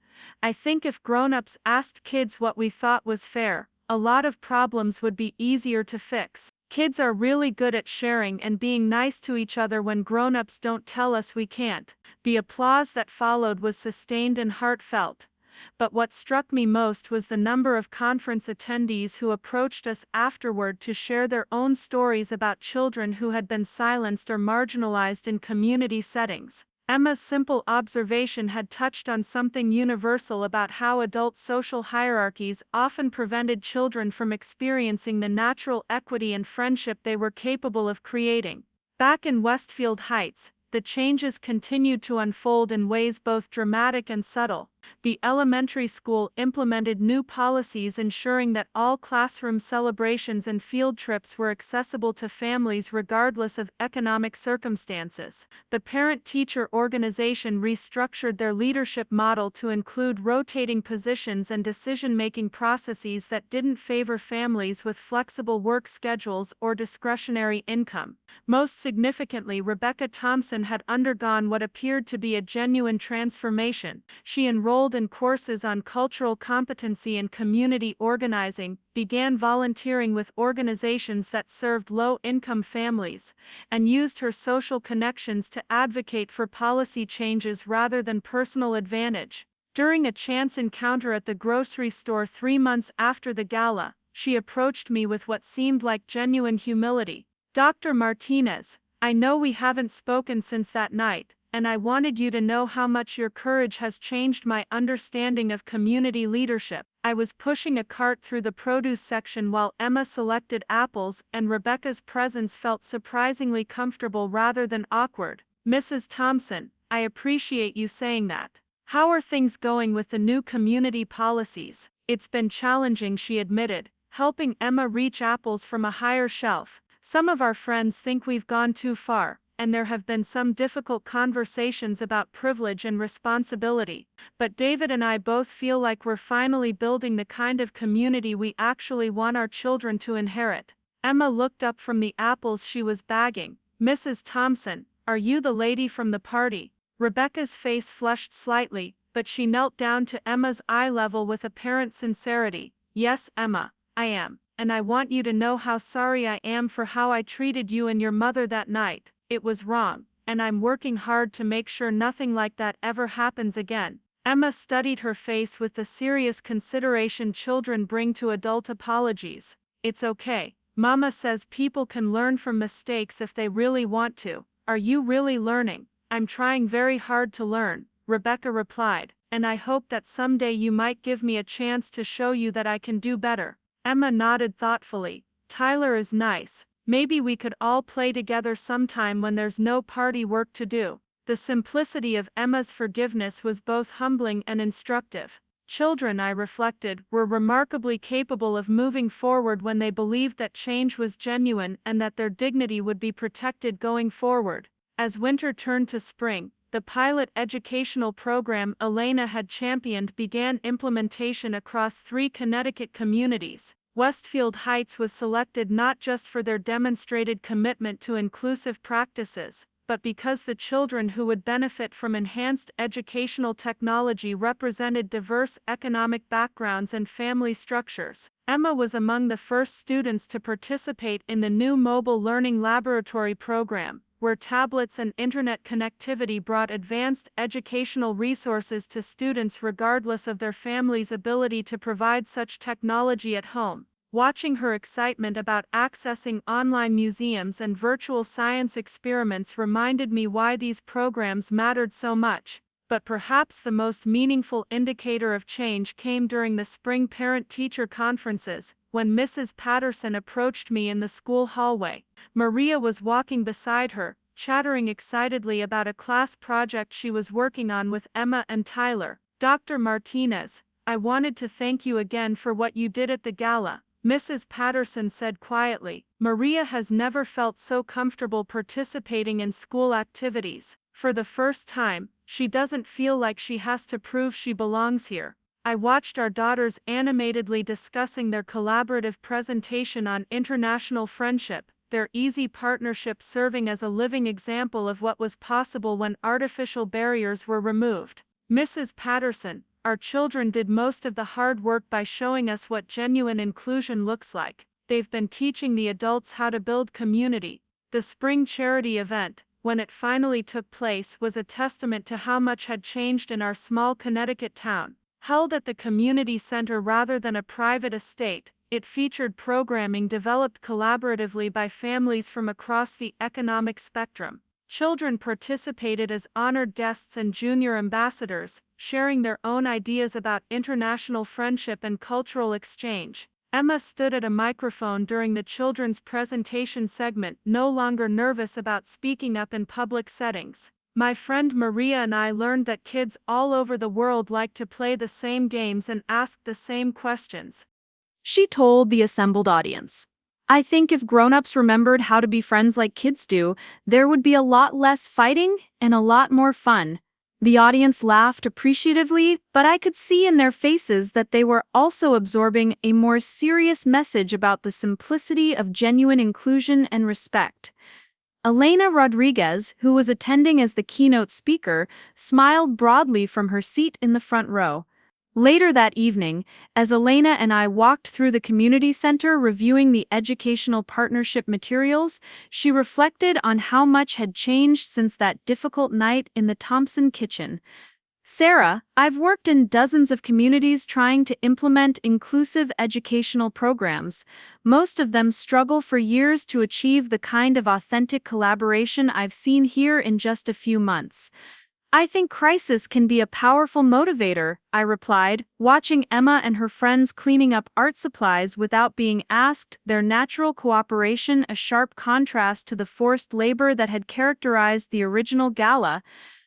Speaker 3: I think if grown-ups asked kids what we thought was fair, a lot of problems would be easier to fix. Kids are really good at sharing and being nice to each other when grown-ups don't tell us we can't. The applause that followed was sustained and heartfelt. But what struck me most was the number of conference attendees who approached us afterward to share their own stories about children who had been silenced or marginalized in community settings. Emma's simple observation had touched on something universal about how adult social hierarchies often prevented children from experiencing the natural equity and friendship they were capable of creating. Back in Westfield Heights, the changes continued to unfold in ways both dramatic and subtle. The elementary school implemented new policies ensuring that all classroom celebrations and field trips were accessible to families regardless of economic circumstances. The parent-teacher organization restructured their leadership model to include rotating positions and decision-making processes that didn't favor families with flexible work schedules or discretionary income. Most significantly, Rebecca Thompson had undergone what appeared to be a genuine transformation. She enrolled in courses on cultural competency and community organizing, began volunteering with organizations that served low-income families, and used her social connections to advocate for policy changes rather than personal advantage. During a chance encounter at the grocery store 3 months after the gala, she approached me with what seemed like genuine humility. Dr. Martinez, I know we haven't spoken since that night, and I wanted you to know how much your courage has changed my understanding of community leadership. I was pushing a cart through the produce section while Emma selected apples, and Rebecca's presence felt surprisingly comfortable rather than awkward. Mrs. Thompson, I appreciate you saying that. How are things going with the new community policies? It's been challenging, she admitted, helping Emma reach apples from a higher shelf. Some of our friends think we've gone too far, and there have been some difficult conversations about privilege and responsibility. But David and I both feel like we're finally building the kind of community we actually want our children to inherit. Emma looked up from the apples she was bagging. Mrs. Thompson, are you the lady from the party? Rebecca's face flushed slightly, but she knelt down to Emma's eye level with apparent sincerity. Yes, Emma, I am, and I want you to know how sorry I am for how I treated you and your mother that night. It was wrong, and I'm working hard to make sure nothing like that ever happens again. Emma studied her face with the serious consideration children bring to adult apologies. It's okay. Mama says people can learn from mistakes if they really want to. Are you really learning? I'm trying very hard to learn, Rebecca replied, and I hope that someday you might give me a chance to show you that I can do better. Emma nodded thoughtfully. Tyler is nice. Maybe we could all play together sometime when there's no party work to do. The simplicity of Emma's forgiveness was both humbling and instructive. Children, I reflected, were remarkably capable of moving forward when they believed that change was genuine and that their dignity would be protected going forward. As winter turned to spring, the pilot educational program Elena had championed began implementation across 3 Connecticut communities. Westfield Heights was selected not just for their demonstrated commitment to inclusive practices, but because the children who would benefit from enhanced educational technology represented diverse economic backgrounds and family structures. Emma was among the first students to participate in the new Mobile Learning Laboratory program, where tablets and internet connectivity brought advanced educational resources to students regardless of their family's ability to provide such technology at home. Watching her excitement about accessing online museums and virtual science experiments reminded me why these programs mattered so much. But perhaps the most meaningful indicator of change came during the spring parent-teacher conferences, when Mrs. Patterson approached me in the school hallway. Maria was walking beside her, chattering excitedly about a class project she was working on with Emma and Tyler. Dr. Martinez, I wanted to thank you again for what you did at the gala, Mrs. Patterson said quietly. Maria has never felt so comfortable participating in school activities. For the first time, she doesn't feel like she has to prove she belongs here. I watched our daughters animatedly discussing their collaborative presentation on international friendship, their easy partnership serving as a living example of what was possible when artificial barriers were removed. Mrs. Patterson, our children did most of the hard work by showing us what genuine inclusion looks like. They've been teaching the adults how to build community. The spring charity event, when it finally took place, was a testament to how much had changed in our small Connecticut town. Held at the community center rather than a private estate, it featured programming developed collaboratively by families from across the economic spectrum. Children participated as honored guests and junior ambassadors, sharing their own ideas about international friendship and cultural exchange. Emma stood at a microphone during the children's presentation segment, no longer nervous about speaking up in public settings. My friend Maria and I learned that kids all over the world like to play the same games and ask the same questions,
Speaker 1: She told the assembled audience. I think if grown-ups remembered how to be friends like kids do, there would be a lot less fighting and a lot more fun. The audience laughed appreciatively, but I could see in their faces that they were also absorbing a more serious message about the simplicity of genuine inclusion and respect. Elena Rodriguez, who was attending as the keynote speaker, smiled broadly from her seat in the front row. Later that evening, as Elena and I walked through the community center reviewing the educational partnership materials, she reflected on how much had changed since that difficult night in the Thompson kitchen. Sarah, I've worked in dozens of communities trying to implement inclusive educational programs. Most of them struggle for years to achieve the kind of authentic collaboration I've seen here in just a few months. I think crisis can be a powerful motivator, I replied, watching Emma and her friends cleaning up art supplies without being asked, their natural cooperation a sharp contrast to the forced labor that had characterized the original gala.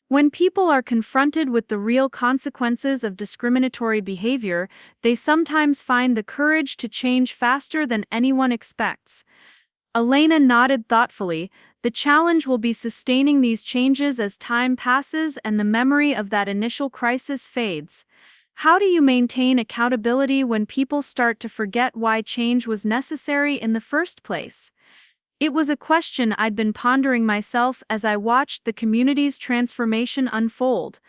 Speaker 1: When people are confronted with the real consequences of discriminatory behavior, they sometimes find the courage to change faster than anyone expects. Elena nodded thoughtfully. The challenge will be sustaining these changes as time passes and the memory of that initial crisis fades. How do you maintain accountability when people start to forget why change was necessary in the first place? It was a question I'd been pondering myself as I watched the community's transformation unfold.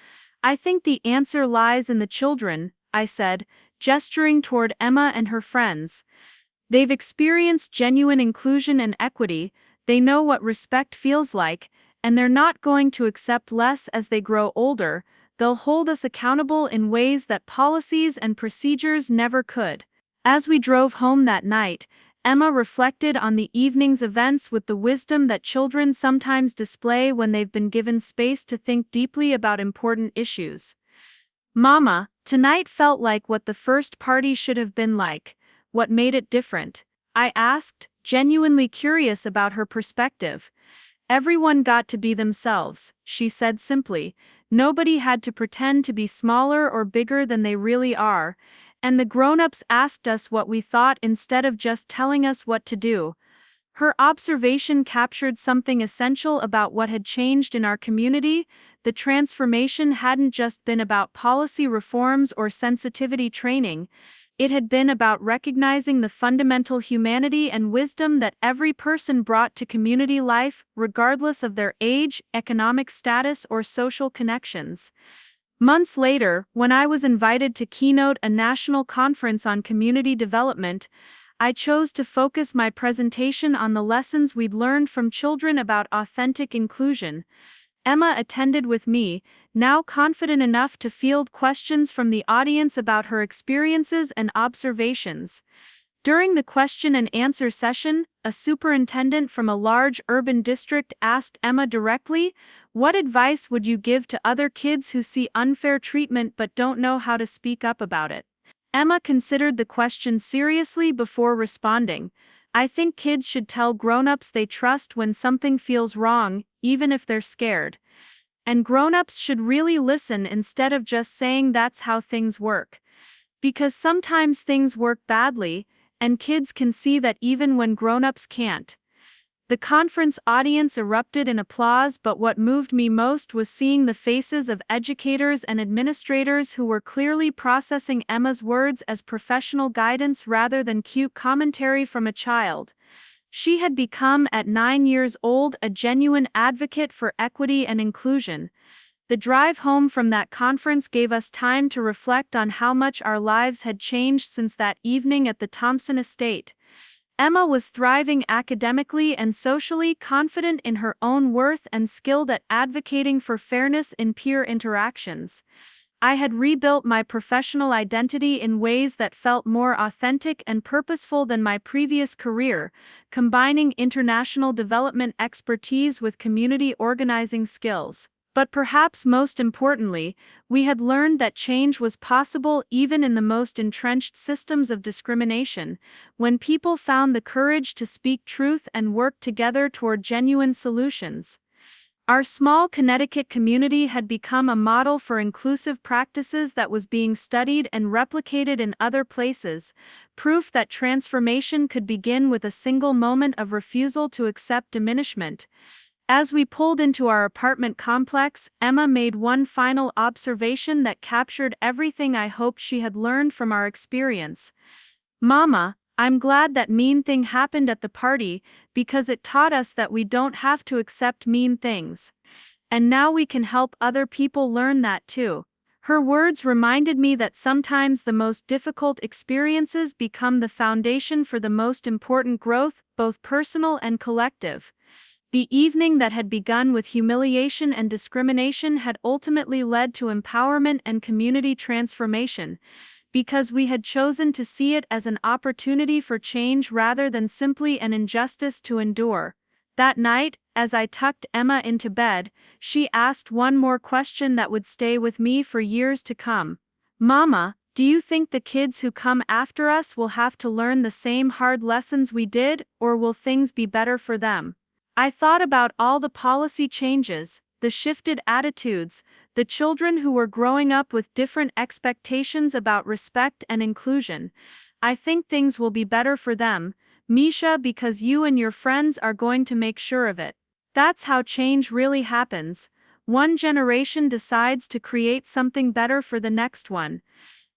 Speaker 1: I think the answer lies in the children, I said, gesturing toward Emma and her friends. They've experienced genuine inclusion and equity, they know what respect feels like, and they're not going to accept less as they grow older. They'll hold us accountable in ways that policies and procedures never could. As we drove home that night, Emma reflected on the evening's events with the wisdom that children sometimes display when they've been given space to think deeply about important issues. Mama, tonight felt like what the first party should have been like. What made it different? I asked, genuinely curious about her perspective. Everyone got to be themselves, she said simply. Nobody had to pretend to be smaller or bigger than they really are, and the grown-ups asked us what we thought instead of just telling us what to do. Her observation captured something essential about what had changed in our community. The transformation hadn't just been about policy reforms or sensitivity training. It had been about recognizing the fundamental humanity and wisdom that every person brought to community life, regardless of their age, economic status, or social connections. Months later, when I was invited to keynote a national conference on community development, I chose to focus my presentation on the lessons we'd learned from children about authentic inclusion. Emma attended with me, now confident enough to field questions from the audience about her experiences and observations. During the question and answer session, a superintendent from a large urban district asked Emma directly, "What advice would you give to other kids who see unfair treatment but don't know how to speak up about it?" Emma considered the question seriously before responding. "I think kids should tell grown-ups they trust when something feels wrong, even if they're scared. And grown-ups should really listen instead of just saying that's how things work. Because sometimes things work badly, and kids can see that even when grown-ups can't." The conference audience erupted in applause, but what moved me most was seeing the faces of educators and administrators who were clearly processing Emma's words as professional guidance rather than cute commentary from a child. She had become, at 9 years old, a genuine advocate for equity and inclusion. The drive home from that conference gave us time to reflect on how much our lives had changed since that evening at the Thompson estate. Emma was thriving academically and socially, confident in her own worth and skilled at advocating for fairness in peer interactions. I had rebuilt my professional identity in ways that felt more authentic and purposeful than my previous career, combining international development expertise with community organizing skills. But perhaps most importantly, we had learned that change was possible even in the most entrenched systems of discrimination, when people found the courage to speak truth and work together toward genuine solutions. Our small Connecticut community had become a model for inclusive practices that was being studied and replicated in other places, proof that transformation could begin with a single moment of refusal to accept diminishment. As we pulled into our apartment complex, Emma made one final observation that captured everything I hoped she had learned from our experience. "Mama, I'm glad that mean thing happened at the party, because it taught us that we don't have to accept mean things. And now we can help other people learn that too." Her words reminded me that sometimes the most difficult experiences become the foundation for the most important growth, both personal and collective. The evening that had begun with humiliation and discrimination had ultimately led to empowerment and community transformation, because we had chosen to see it as an opportunity for change rather than simply an injustice to endure. That night, as I tucked Emma into bed, she asked one more question that would stay with me for years to come. "Mama, do you think the kids who come after us will have to learn the same hard lessons we did, or will things be better for them?" I thought about all the policy changes, the shifted attitudes, the children who were growing up with different expectations about respect and inclusion. I think things will be better for them, Misha, because you and your friends are going to make sure of it. That's how change really happens. One generation decides to create something better for the next one.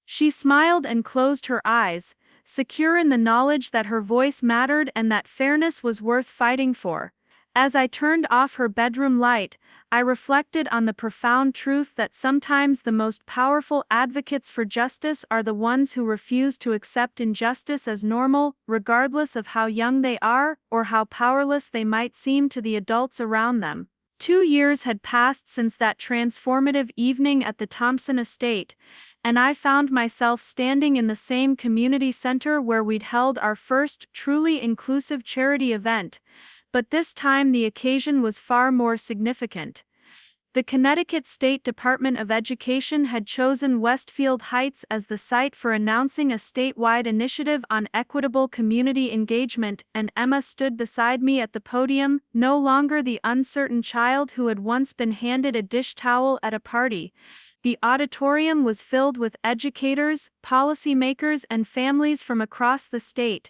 Speaker 1: She smiled and closed her eyes, secure in the knowledge that her voice mattered and that fairness was worth fighting for. As I turned off her bedroom light, I reflected on the profound truth that sometimes the most powerful advocates for justice are the ones who refuse to accept injustice as normal, regardless of how young they are or how powerless they might seem to the adults around them. 2 years had passed since that transformative evening at the Thompson estate, and I found myself standing in the same community center where we'd held our first truly inclusive charity event. But this time the occasion was far more significant. The Connecticut State Department of Education had chosen Westfield Heights as the site for announcing a statewide initiative on equitable community engagement, and Emma stood beside me at the podium, no longer the uncertain child who had once been handed a dish towel at a party. The auditorium was filled with educators, policymakers, and families from across the state,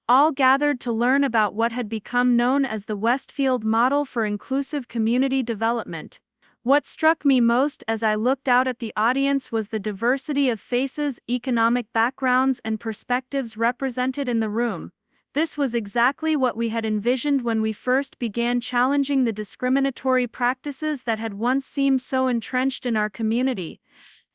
Speaker 1: all gathered to learn about what had become known as the Westfield Model for Inclusive Community Development. What struck me most as I looked out at the audience was the diversity of faces, economic backgrounds, and perspectives represented in the room. This was exactly what we had envisioned when we first began challenging the discriminatory practices that had once seemed so entrenched in our community.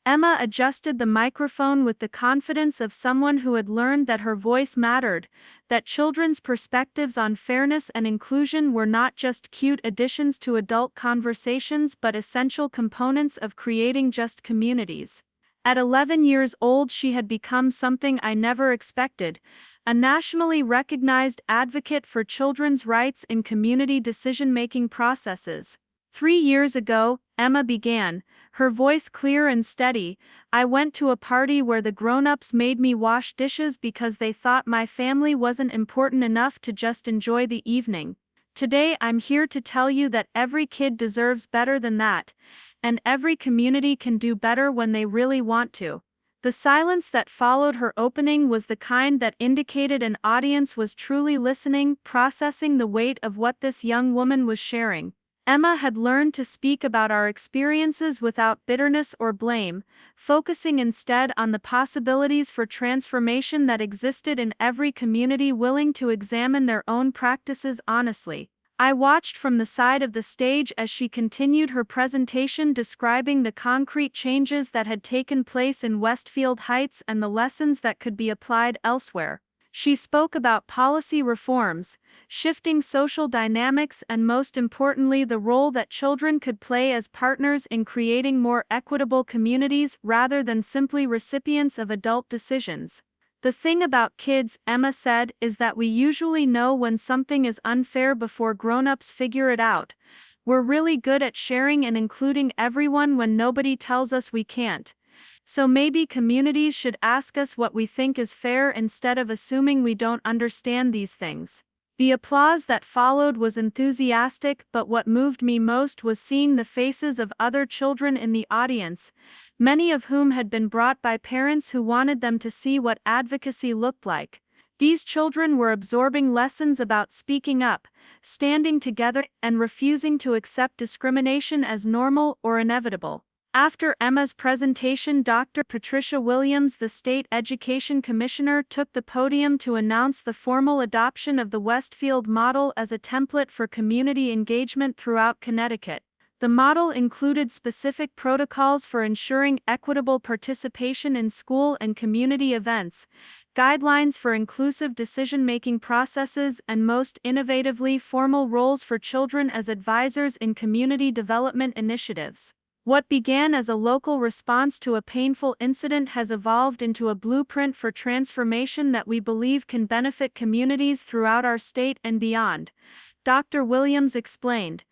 Speaker 1: Emma adjusted the microphone with the confidence of someone who had learned that her voice mattered, that children's perspectives on fairness and inclusion were not just cute additions to adult conversations but essential components of creating just communities. At 11 years old, she had become something I never expected, a nationally recognized advocate for children's rights in community decision-making processes. 3 years ago, Emma began, her voice clear and steady. I went to a party where the grown-ups made me wash dishes because they thought my family wasn't important enough to just enjoy the evening. Today I'm here to tell you that every kid deserves better than that, and every community can do better when they really want to. The silence that followed her opening was the kind that indicated an audience was truly listening, processing the weight of what this young woman was sharing. Emma had learned to speak about our experiences without bitterness or blame, focusing instead on the possibilities for transformation that existed in every community willing to examine their own practices honestly. I watched from the side of the stage as she continued her presentation, describing the concrete changes that had taken place in Westfield Heights and the lessons that could be applied elsewhere. She spoke about policy reforms, shifting social dynamics, and most importantly, the role that children could play as partners in creating more equitable communities rather than simply recipients of adult decisions. The thing about kids, Emma said, is that we usually know when something is unfair before grown-ups figure it out. We're really good at sharing and including everyone when nobody tells us we can't. So maybe communities should ask us what we think is fair instead of assuming we don't understand these things. The applause that followed was enthusiastic, but what moved me most was seeing the faces of other children in the audience, many of whom had been brought by parents who wanted them to see what advocacy looked like. These children were absorbing lessons about speaking up, standing together, and refusing to accept discrimination as normal or inevitable. After Emma's presentation, Dr. Patricia Williams, the State Education Commissioner, took the podium to announce the formal adoption of the Westfield Model as a template for community engagement throughout Connecticut. The model included specific protocols for ensuring equitable participation in school and community events, guidelines for inclusive decision-making processes, and most innovatively, formal roles for children as advisors in community development initiatives. What began as a local response to a painful incident has evolved into a blueprint for transformation that we believe can benefit communities throughout our state and beyond. Dr. Williams explained.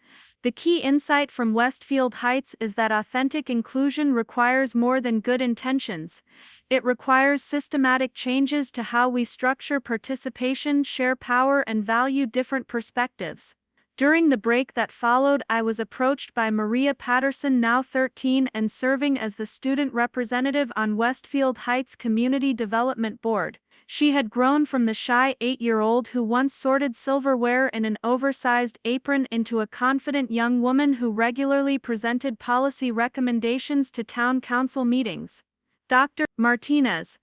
Speaker 1: The key insight from Westfield Heights is that authentic inclusion requires more than good intentions. It requires systematic changes to how we structure participation, share power, and value different perspectives. During the break that followed, I was approached by Maria Patterson, now 13 and serving as the student representative on Westfield Heights Community Development Board. She had grown from the shy 8-year-old who once sorted silverware in an oversized apron into a confident young woman who regularly presented policy recommendations to town council meetings. Dr. Martinez,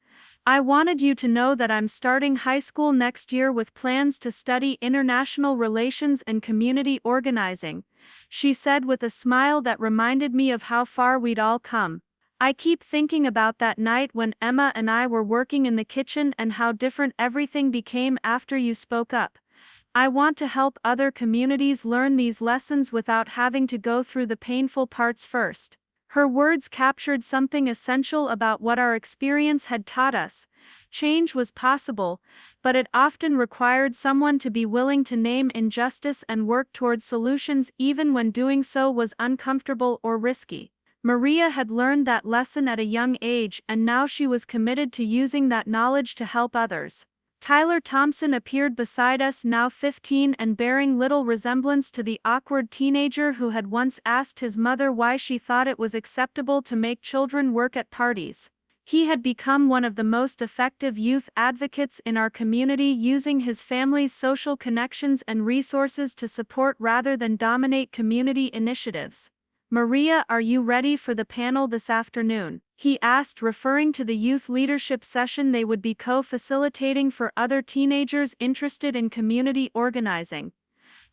Speaker 1: I wanted you to know that I'm starting high school next year with plans to study international relations and community organizing, she said with a smile that reminded me of how far we'd all come. I keep thinking about that night when Emma and I were working in the kitchen and how different everything became after you spoke up. I want to help other communities learn these lessons without having to go through the painful parts first. Her words captured something essential about what our experience had taught us. Change was possible, but it often required someone to be willing to name injustice and work towards solutions even when doing so was uncomfortable or risky. Maria had learned that lesson at a young age, and now she was committed to using that knowledge to help others. Tyler Thompson appeared beside us, now 15 and bearing little resemblance to the awkward teenager who had once asked his mother why she thought it was acceptable to make children work at parties. He had become one of the most effective youth advocates in our community, using his family's social connections and resources to support rather than dominate community initiatives. Maria, are you ready for the panel this afternoon? He asked, referring to the youth leadership session they would be co-facilitating for other teenagers interested in community organizing.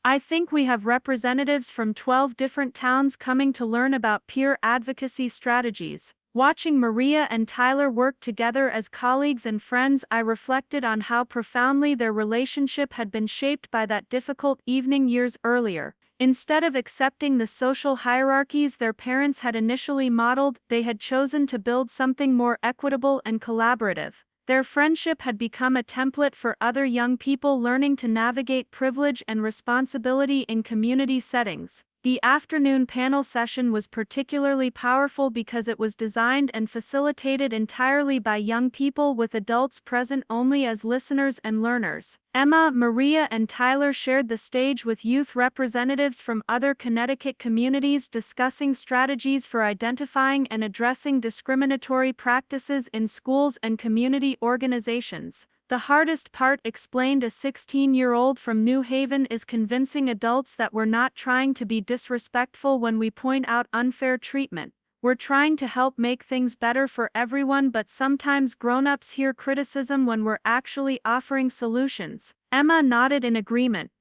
Speaker 1: I think we have representatives from 12 different towns coming to learn about peer advocacy strategies. Watching Maria and Tyler work together as colleagues and friends, I reflected on how profoundly their relationship had been shaped by that difficult evening years earlier. Instead of accepting the social hierarchies their parents had initially modeled, they had chosen to build something more equitable and collaborative. Their friendship had become a template for other young people learning to navigate privilege and responsibility in community settings. The afternoon panel session was particularly powerful because it was designed and facilitated entirely by young people, with adults present only as listeners and learners. Emma, Maria, and Tyler shared the stage with youth representatives from other Connecticut communities discussing strategies for identifying and addressing discriminatory practices in schools and community organizations. The hardest part, explained a 16-year-old from New Haven, is convincing adults that we're not trying to be disrespectful when we point out unfair treatment. We're trying to help make things better for everyone, but sometimes grown-ups hear criticism when we're actually offering solutions. Emma nodded in agreement.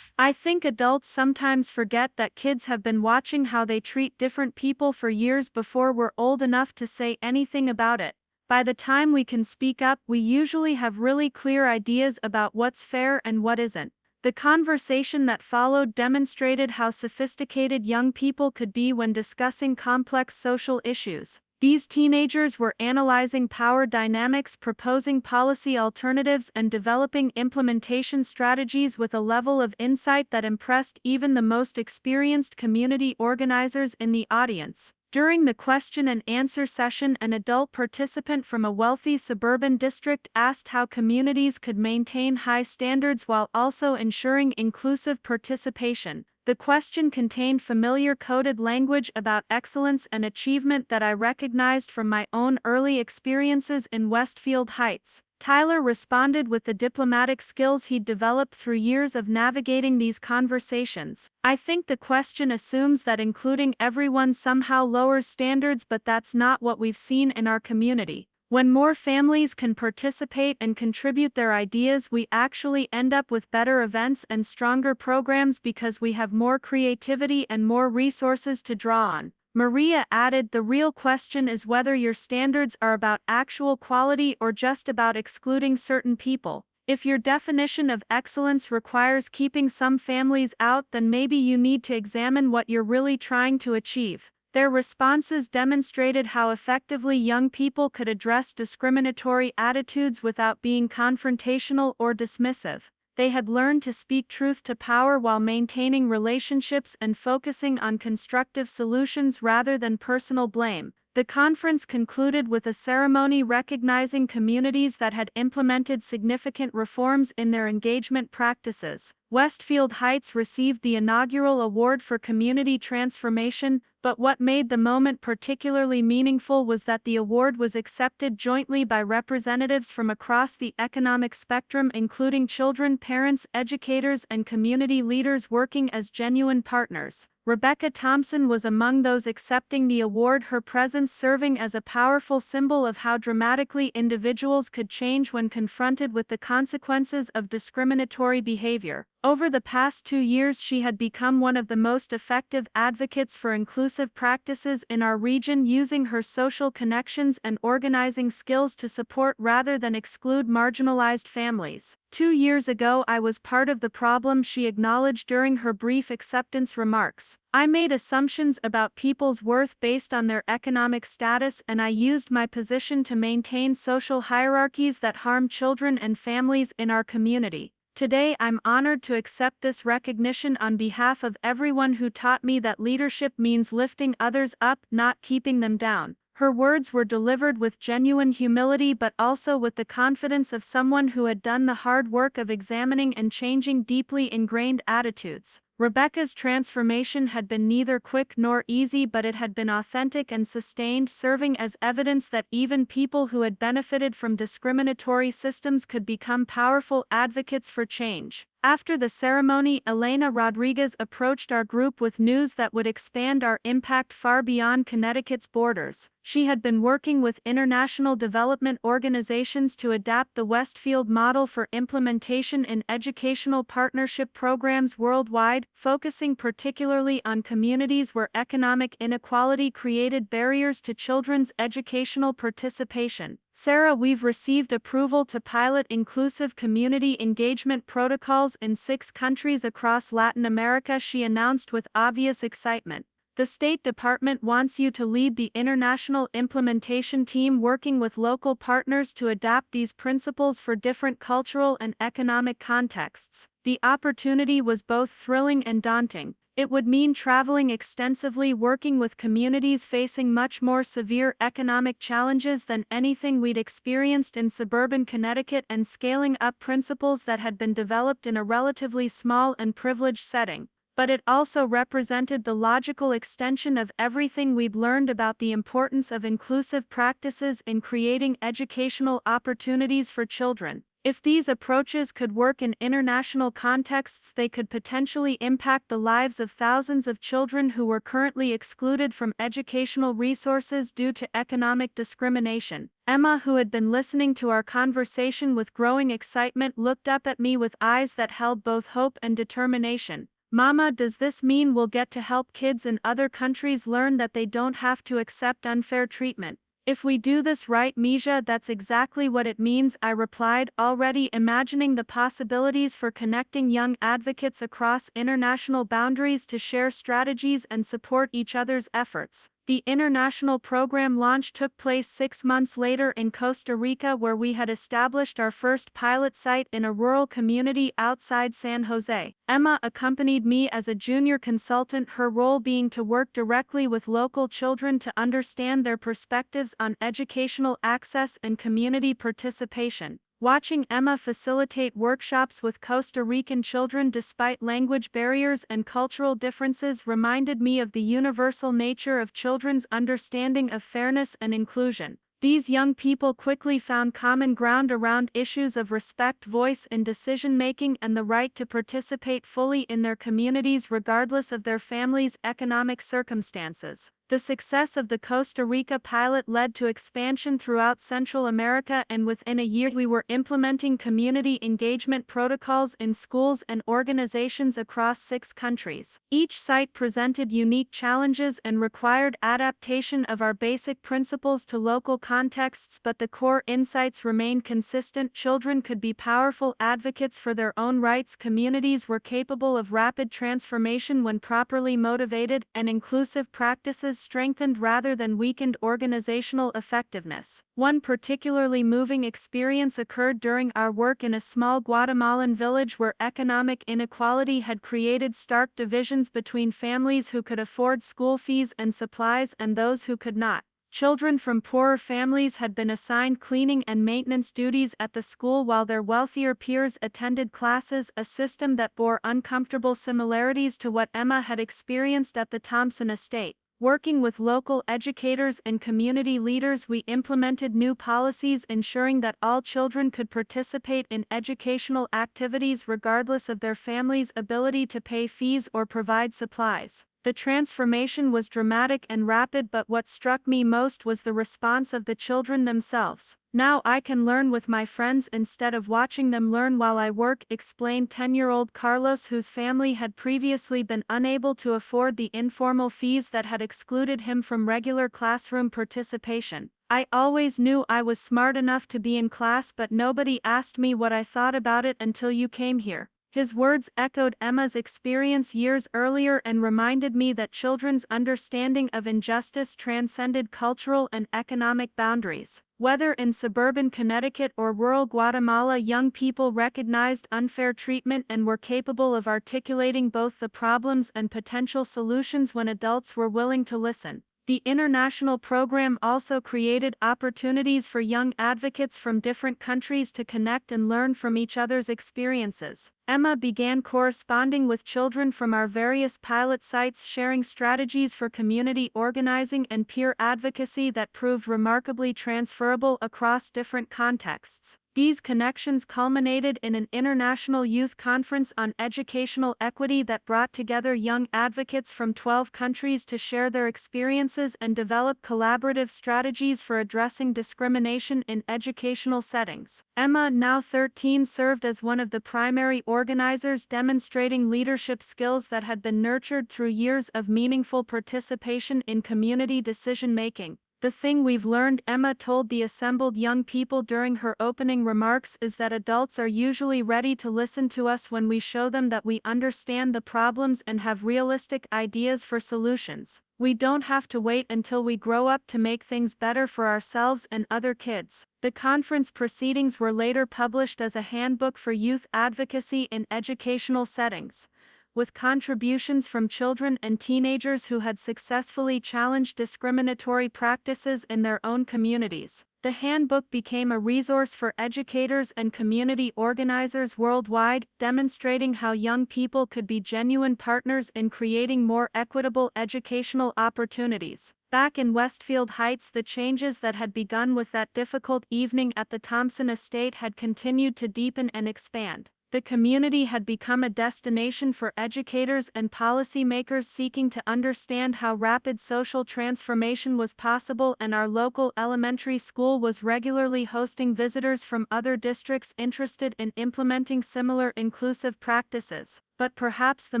Speaker 1: I think adults sometimes forget that kids have been watching how they treat different people for years before we're old enough to say anything about it. By the time we can speak up, we usually have really clear ideas about what's fair and what isn't. The conversation that followed demonstrated how sophisticated young people could be when discussing complex social issues. These teenagers were analyzing power dynamics, proposing policy alternatives, and developing implementation strategies with a level of insight that impressed even the most experienced community organizers in the audience. During the question and answer session, an adult participant from a wealthy suburban district asked how communities could maintain high standards while also ensuring inclusive participation. The question contained familiar coded language about excellence and achievement that I recognized from my own early experiences in Westfield Heights. Tyler responded with the diplomatic skills he'd developed through years of navigating these conversations. I think the question assumes that including everyone somehow lowers standards, but that's not what we've seen in our community. When more families can participate and contribute their ideas, we actually end up with better events and stronger programs because we have more creativity and more resources to draw on. Maria added, the real question is whether your standards are about actual quality or just about excluding certain people. If your definition of excellence requires keeping some families out, then maybe you need to examine what you're really trying to achieve. Their responses demonstrated how effectively young people could address discriminatory attitudes without being confrontational or dismissive. They had learned to speak truth to power while maintaining relationships and focusing on constructive solutions rather than personal blame. The conference concluded with a ceremony recognizing communities that had implemented significant reforms in their engagement practices. Westfield Heights received the inaugural Award for Community Transformation, But what made the moment particularly meaningful was that the award was accepted jointly by representatives from across the economic spectrum, including children, parents, educators, and community leaders working as genuine partners. Rebecca Thompson was among those accepting the award, her presence serving as a powerful symbol of how dramatically individuals could change when confronted with the consequences of discriminatory behavior. Over the past 2 years, she had become one of the most effective advocates for inclusive practices in our region, using her social connections and organizing skills to support rather than exclude marginalized families. 2 years ago, I was part of the problem, she acknowledged during her brief acceptance remarks. I made assumptions about people's worth based on their economic status, and I used my position to maintain social hierarchies that harm children and families in our community. Today, I'm honored to accept this recognition on behalf of everyone who taught me that leadership means lifting others up, not keeping them down. Her words were delivered with genuine humility, but also with the confidence of someone who had done the hard work of examining and changing deeply ingrained attitudes. Rebecca's transformation had been neither quick nor easy, but it had been authentic and sustained, serving as evidence that even people who had benefited from discriminatory systems could become powerful advocates for change. After the ceremony, Elena Rodriguez approached our group with news that would expand our impact far beyond Connecticut's borders. She had been working with international development organizations to adapt the Westfield model for implementation in educational partnership programs worldwide, focusing particularly on communities where economic inequality created barriers to children's educational participation. Sarah, we've received approval to pilot inclusive community engagement protocols in 6 countries across Latin America, she announced with obvious excitement. The State Department wants you to lead the international implementation team working with local partners to adapt these principles for different cultural and economic contexts. The opportunity was both thrilling and daunting. It would mean traveling extensively, working with communities facing much more severe economic challenges than anything we'd experienced in suburban Connecticut, and scaling up principles that had been developed in a relatively small and privileged setting. But it also represented the logical extension of everything we'd learned about the importance of inclusive practices in creating educational opportunities for children. If these approaches could work in international contexts, they could potentially impact the lives of thousands of children who were currently excluded from educational resources due to economic discrimination. Emma, who had been listening to our conversation with growing excitement, looked up at me with eyes that held both hope and determination. Mama, does this mean we'll get to help kids in other countries learn that they don't have to accept unfair treatment? If we do this right, Misha, that's exactly what it means, I replied, already imagining the possibilities for connecting young advocates across international boundaries to share strategies and support each other's efforts. The international program launch took place 6 months later in Costa Rica, where we had established our first pilot site in a rural community outside San Jose. Emma accompanied me as a junior consultant, her role being to work directly with local children to understand their perspectives on educational access and community participation. Watching Emma facilitate workshops with Costa Rican children despite language barriers and cultural differences reminded me of the universal nature of children's understanding of fairness and inclusion. These young people quickly found common ground around issues of respect, voice in decision-making, and the right to participate fully in their communities regardless of their families' economic circumstances. The success of the Costa Rica pilot led to expansion throughout Central America, and within a year we were implementing community engagement protocols in schools and organizations across 6 countries. Each site presented unique challenges and required adaptation of our basic principles to local contexts, but the core insights remained consistent. Children could be powerful advocates for their own rights, communities were capable of rapid transformation when properly motivated, and inclusive practices strengthened rather than weakened organizational effectiveness. One particularly moving experience occurred during our work in a small Guatemalan village where economic inequality had created stark divisions between families who could afford school fees and supplies and those who could not. Children from poorer families had been assigned cleaning and maintenance duties at the school while their wealthier peers attended classes, a system that bore uncomfortable similarities to what Emma had experienced at the Thompson estate. Working with local educators and community leaders, we implemented new policies ensuring that all children could participate in educational activities regardless of their family's ability to pay fees or provide supplies. The transformation was dramatic and rapid, but what struck me most was the response of the children themselves. "Now I can learn with my friends instead of watching them learn while I work," explained 10-year-old Carlos, whose family had previously been unable to afford the informal fees that had excluded him from regular classroom participation. "I always knew I was smart enough to be in class, but nobody asked me what I thought about it until you came here." His words echoed Emma's experience years earlier and reminded me that children's understanding of injustice transcended cultural and economic boundaries. Whether in suburban Connecticut or rural Guatemala, young people recognized unfair treatment and were capable of articulating both the problems and potential solutions when adults were willing to listen. The international program also created opportunities for young advocates from different countries to connect and learn from each other's experiences. Emma began corresponding with children from our various pilot sites, sharing strategies for community organizing and peer advocacy that proved remarkably transferable across different contexts. These connections culminated in an international youth conference on educational equity that brought together young advocates from 12 countries to share their experiences and develop collaborative strategies for addressing discrimination in educational settings. Emma, now 13, served as one of the primary organizers, demonstrating leadership skills that had been nurtured through years of meaningful participation in community decision-making. "The thing we've learned," Emma told the assembled young people during her opening remarks, "is that adults are usually ready to listen to us when we show them that we understand the problems and have realistic ideas for solutions. We don't have to wait until we grow up to make things better for ourselves and other kids." The conference proceedings were later published as a handbook for youth advocacy in educational settings, with contributions from children and teenagers who had successfully challenged discriminatory practices in their own communities. The handbook became a resource for educators and community organizers worldwide, demonstrating how young people could be genuine partners in creating more equitable educational opportunities. Back in Westfield Heights, the changes that had begun with that difficult evening at the Thompson estate had continued to deepen and expand. The community had become a destination for educators and policymakers seeking to understand how rapid social transformation was possible, and our local elementary school was regularly hosting visitors from other districts interested in implementing similar inclusive practices. But perhaps the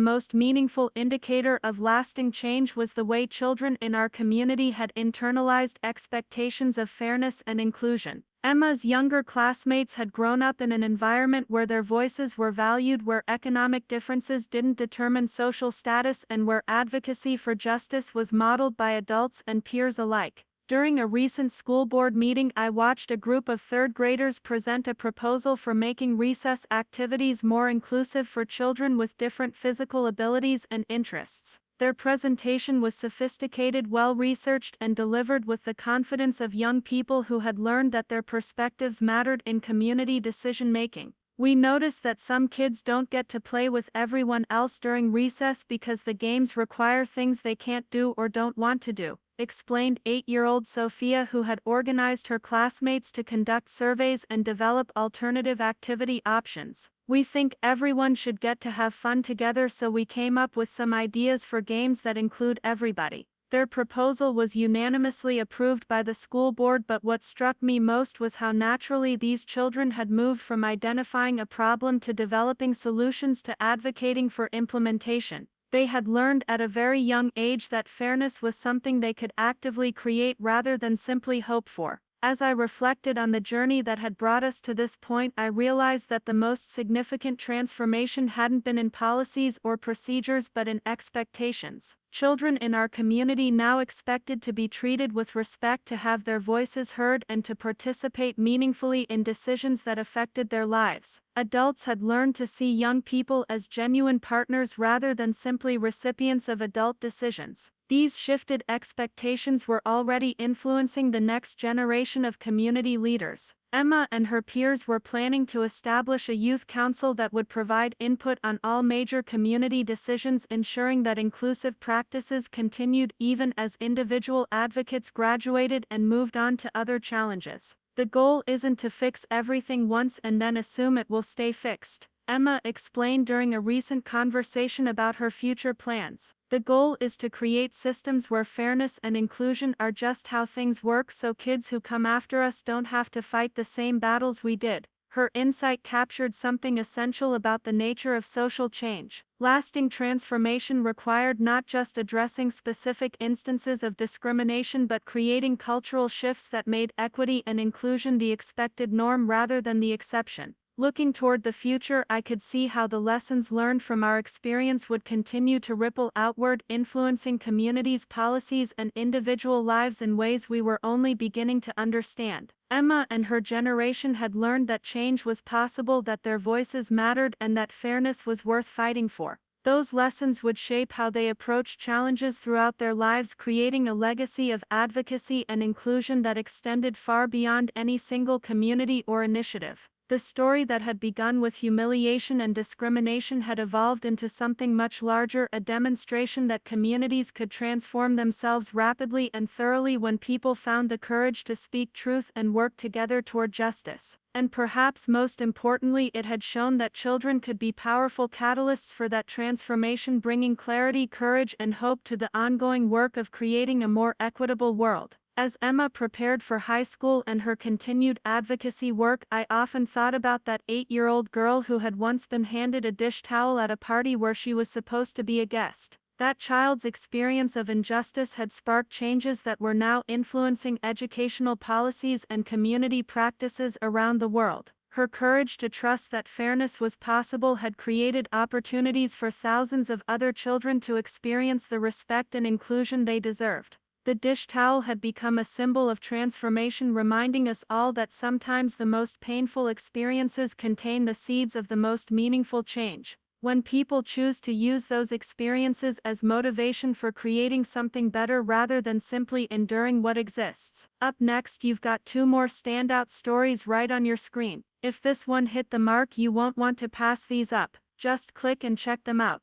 Speaker 1: most meaningful indicator of lasting change was the way children in our community had internalized expectations of fairness and inclusion. Emma's younger classmates had grown up in an environment where their voices were valued, where economic differences didn't determine social status, and where advocacy for justice was modeled by adults and peers alike. During a recent school board meeting, I watched a group of third graders present a proposal for making recess activities more inclusive for children with different physical abilities and interests. Their presentation was sophisticated, well-researched, and delivered with the confidence of young people who had learned that their perspectives mattered in community decision-making. "We noticed that some kids don't get to play with everyone else during recess because the games require things they can't do or don't want to do," explained 8-year-old Sophia, who had organized her classmates to conduct surveys and develop alternative activity options. "We think everyone should get to have fun together, so we came up with some ideas for games that include everybody." Their proposal was unanimously approved by the school board, but what struck me most was how naturally these children had moved from identifying a problem to developing solutions to advocating for implementation. They had learned at a very young age that fairness was something they could actively create rather than simply hope for. As I reflected on the journey that had brought us to this point, I realized that the most significant transformation hadn't been in policies or procedures but in expectations. Children in our community now expected to be treated with respect, to have their voices heard, and to participate meaningfully in decisions that affected their lives. Adults had learned to see young people as genuine partners rather than simply recipients of adult decisions. These shifted expectations were already influencing the next generation of community leaders. Emma and her peers were planning to establish a youth council that would provide input on all major community decisions, ensuring that inclusive practices continued even as individual advocates graduated and moved on to other challenges. The goal isn't to fix everything once and then assume it will stay fixed, Emma explained during a recent conversation about her future plans. The goal is to create systems where fairness and inclusion are just how things work, so kids who come after us don't have to fight the same battles we did. Her insight captured something essential about the nature of social change. Lasting transformation required not just addressing specific instances of discrimination but creating cultural shifts that made equity and inclusion the expected norm rather than the exception. Looking toward the future, I could see how the lessons learned from our experience would continue to ripple outward, influencing communities' policies and individual lives in ways we were only beginning to understand. Emma and her generation had learned that change was possible, that their voices mattered, and that fairness was worth fighting for. Those lessons would shape how they approach challenges throughout their lives, creating a legacy of advocacy and inclusion that extended far beyond any single community or initiative. The story that had begun with humiliation and discrimination had evolved into something much larger, a demonstration that communities could transform themselves rapidly and thoroughly when people found the courage to speak truth and work together toward justice. And perhaps most importantly, it had shown that children could be powerful catalysts for that transformation, bringing clarity, courage, and hope to the ongoing work of creating a more equitable world. As Emma prepared for high school and her continued advocacy work, I often thought about that 8-year-old girl who had once been handed a dish towel at a party where she was supposed to be a guest. That child's experience of injustice had sparked changes that were now influencing educational policies and community practices around the world. Her courage to trust that fairness was possible had created opportunities for thousands of other children to experience the respect and inclusion they deserved. The dish towel had become a symbol of transformation, reminding us all that sometimes the most painful experiences contain the seeds of the most meaningful change. When people choose to use those experiences as motivation for creating something better rather than simply enduring what exists. Up next, you've got 2 more standout stories right on your screen. If this one hit the mark, you won't want to pass these up. Just click and check them out.